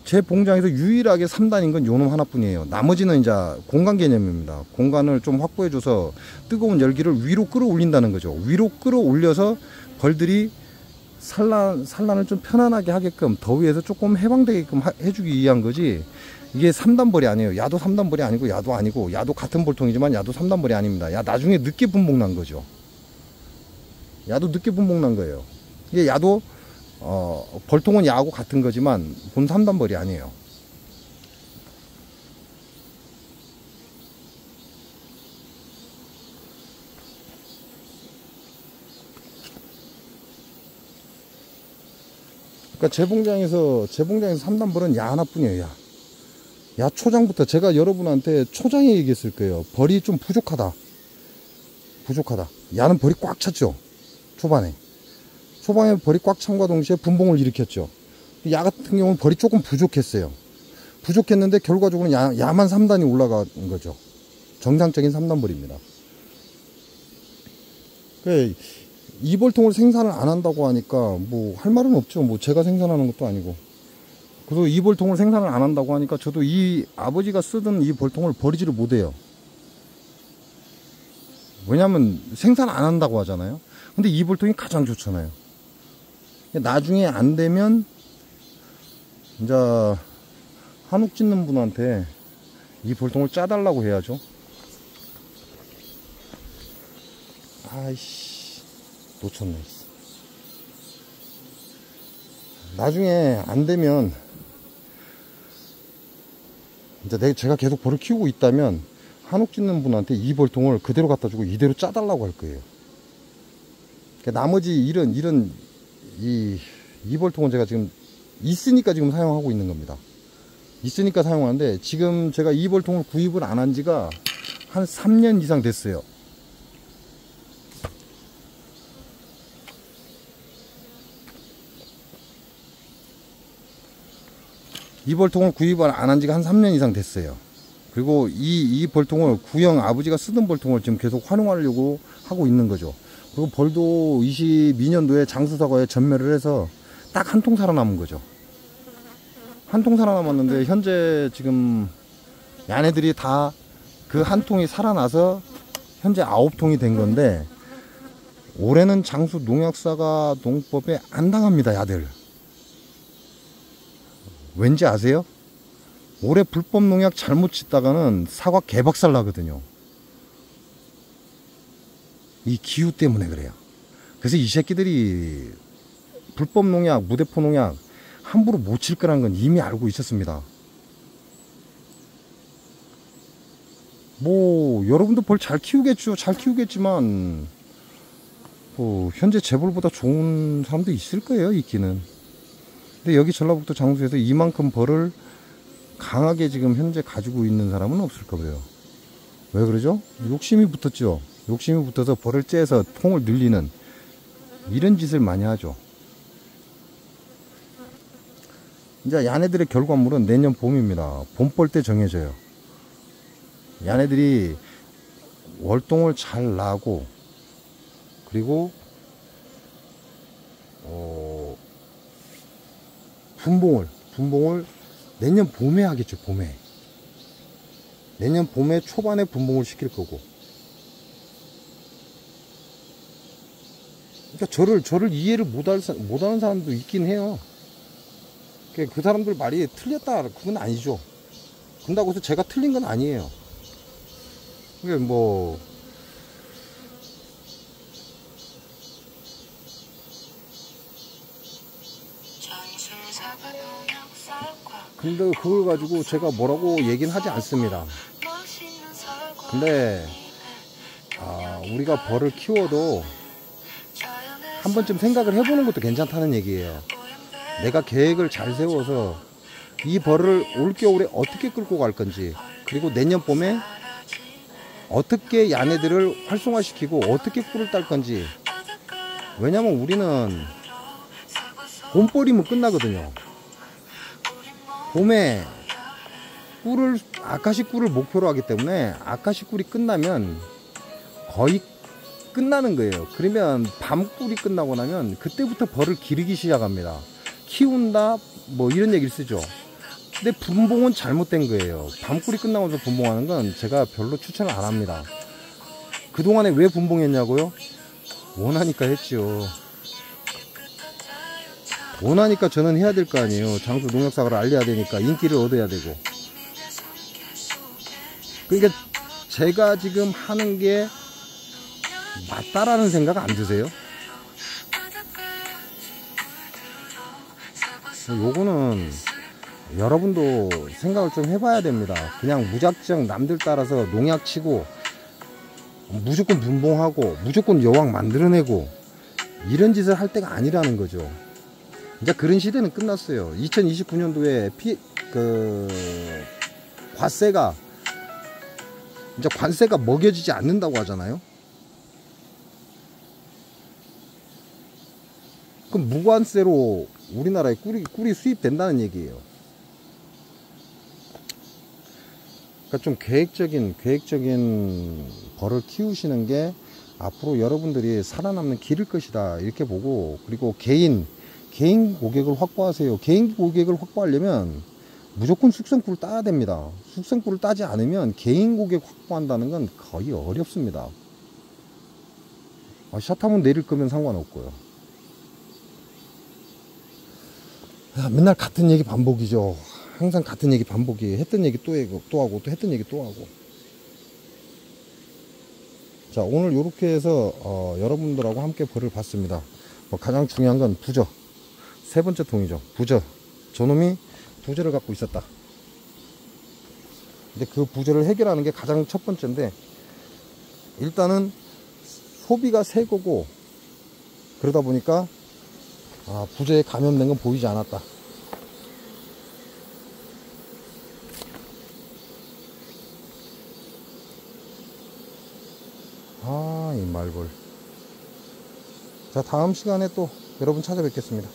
Speaker 1: 제 봉장에서 유일하게 3단인 건 요놈 하나뿐이에요. 나머지는 이제 공간 개념입니다. 공간을 좀 확보해줘서 뜨거운 열기를 위로 끌어올린다는 거죠. 위로 끌어올려서 벌들이 산란을 좀 편안하게 하게끔, 더위에서 조금 해방되게끔 해주기 위한 거지, 이게 3단 벌이 아니에요. 야도 3단 벌이 아니고 야도 아니고, 야도 같은 벌통이지만 야도 3단 벌이 아닙니다. 야 나중에 늦게 분봉 난 거죠. 야도 늦게 분봉 난 거예요. 이게 야도 벌통은 야하고 같은 거지만 본 3단 벌이 아니에요. 그러니까 제 봉장에서 3단 벌은 야 하나뿐이에요. 야 초장부터 제가 여러분한테 초장에 얘기했을 거예요. 벌이 좀 부족하다. 야는 벌이 꽉 찼죠. 초반에 벌이 꽉 찬과 동시에 분봉을 일으켰죠. 야 같은 경우는 벌이 조금 부족했는데 결과적으로는 야만 3단이 올라간 거죠. 정상적인 3단 벌입니다. 이 벌통을 생산을 안 한다고 하니까 뭐 할 말은 없죠. 뭐 제가 생산하는 것도 아니고. 그래서 이 벌통을 생산을 안 한다고 하니까 저도 이 아버지가 쓰던 이 벌통을 버리지를 못해요. 왜냐면 생산 안 한다고 하잖아요. 근데 이 벌통이 가장 좋잖아요. 나중에 안 되면 이제 한옥 짓는 분한테 이 벌통을 짜달라고 해야죠. 아이씨, 놓쳤네. 나중에 안 되면 이제 제가 계속 벌을 키우고 있다면 한옥 짓는 분한테 이 벌통을 그대로 갖다 주고 이대로 짜달라고 할 거예요. 나머지 이 벌통은 제가 지금 있으니까 지금 사용하고 있는 겁니다. 있으니까 사용하는데, 지금 제가 이 벌통을 구입을 안 한 지가 한 3년 이상 됐어요. 이 벌통을 구입을 안 한 지가 한 3년 이상 됐어요. 그리고 이 벌통을 구형 아버지가 쓰던 벌통을 지금 계속 활용하려고 하고 있는 거죠. 그리고 벌도 22년도에 장수사과에 전멸을 해서 딱 한 통 살아남은 거죠. 한 통 살아남았는데, 현재 지금 야네들이 다 그 한 통이 살아나서 현재 9통이 된 건데, 올해는 장수 농약사과 농법에 안 당합니다, 야들. 왠지 아세요? 올해 불법 농약 잘못 짓다가는 사과 개박살 나거든요. 이 기후 때문에 그래요. 그래서 이 새끼들이 불법 농약, 무대포 농약 함부로 못 칠 거라는 건 이미 알고 있었습니다. 뭐 여러분도 벌 잘 키우겠죠. 잘 키우겠지만 뭐 현재 재벌보다 좋은 사람도 있을 거예요, 있기는. 근데 여기 전라북도 장수에서 이만큼 벌을 강하게 지금 현재 가지고 있는 사람은 없을 거예요. 왜 그러죠? 욕심이 붙었죠. 욕심이 붙어서 벌을 째서 통을 늘리는 이런 짓을 많이 하죠. 이제 야네들의 결과물은 내년 봄입니다. 봄벌 때 정해져요. 야네들이 월동을 잘 나고, 그리고 분봉을 내년 봄에 하겠죠. 봄에. 내년 봄에 초반에 분봉을 시킬 거고. 그러니까 저를 이해를 못하는 사람도 있긴 해요. 그 사람들 말이 틀렸다, 그건 아니죠. 그런다고 해서 제가 틀린 건 아니에요. 그게 뭐 근데 그걸 가지고 제가 뭐라고 얘기는 하지 않습니다. 근데 우리가 벌을 키워도 한 번쯤 생각을 해보는 것도 괜찮다는 얘기예요. 내가 계획을 잘 세워서 이 벌을 올겨울에 어떻게 끌고 갈 건지, 그리고 내년 봄에 어떻게 야네들을 활성화시키고 어떻게 꿀을 딸 건지. 왜냐면 우리는 봄벌이면 끝나거든요. 봄에 아카시 꿀을 목표로 하기 때문에 아카시 꿀이 끝나면 거의 끝나는 거예요. 그러면 밤꿀이 끝나고 나면 그때부터 벌을 기르기 시작합니다. 키운다 뭐 이런 얘기를 쓰죠. 근데 분봉은 잘못된 거예요. 밤꿀이 끝나면서 분봉하는 건 제가 별로 추천을 안 합니다. 그동안에 왜 분봉했냐고요? 원하니까 했죠. 원하니까 저는 해야 될 거 아니에요. 장수 농약사과를 알려야 되니까, 인기를 얻어야 되고. 그러니까 제가 지금 하는 게 맞다라는 생각 안 드세요? 요거는 여러분도 생각을 좀 해봐야 됩니다. 그냥 무작정 남들 따라서 농약 치고 무조건 분봉하고 무조건 여왕 만들어내고 이런 짓을 할 때가 아니라는 거죠. 이제 그런 시대는 끝났어요. 2029년도에 관세가 먹여지지 않는다고 하잖아요. 그럼 무관세로 우리나라에 꿀이 수입된다는 얘기예요. 그러니까 좀 계획적인 벌을 키우시는 게 앞으로 여러분들이 살아남는 길일 것이다, 이렇게 보고, 그리고 개인 고객을 확보하세요. 개인 고객을 확보하려면 무조건 숙성꿀을 따야 됩니다. 숙성꿀을 따지 않으면 개인 고객 확보한다는 건 거의 어렵습니다. 샷하면 내릴 거면 상관없고요. 맨날 같은 얘기 반복이죠. 항상 같은 얘기 반복이, 했던 얘기 또 하고 또 했던 얘기 또 하고. 자, 오늘 이렇게 해서 여러분들하고 함께 벌을 봤습니다. 가장 중요한 건 부저, 세 번째 통이죠. 부저. 저놈이 부저를 갖고 있었다. 근데 그 부저를 해결하는 게 가장 첫 번째인데, 일단은 소비가 새 거고, 그러다 보니까 부저에 감염된 건 보이지 않았다. 아, 이 말벌. 자, 다음 시간에 또 여러분 찾아뵙겠습니다.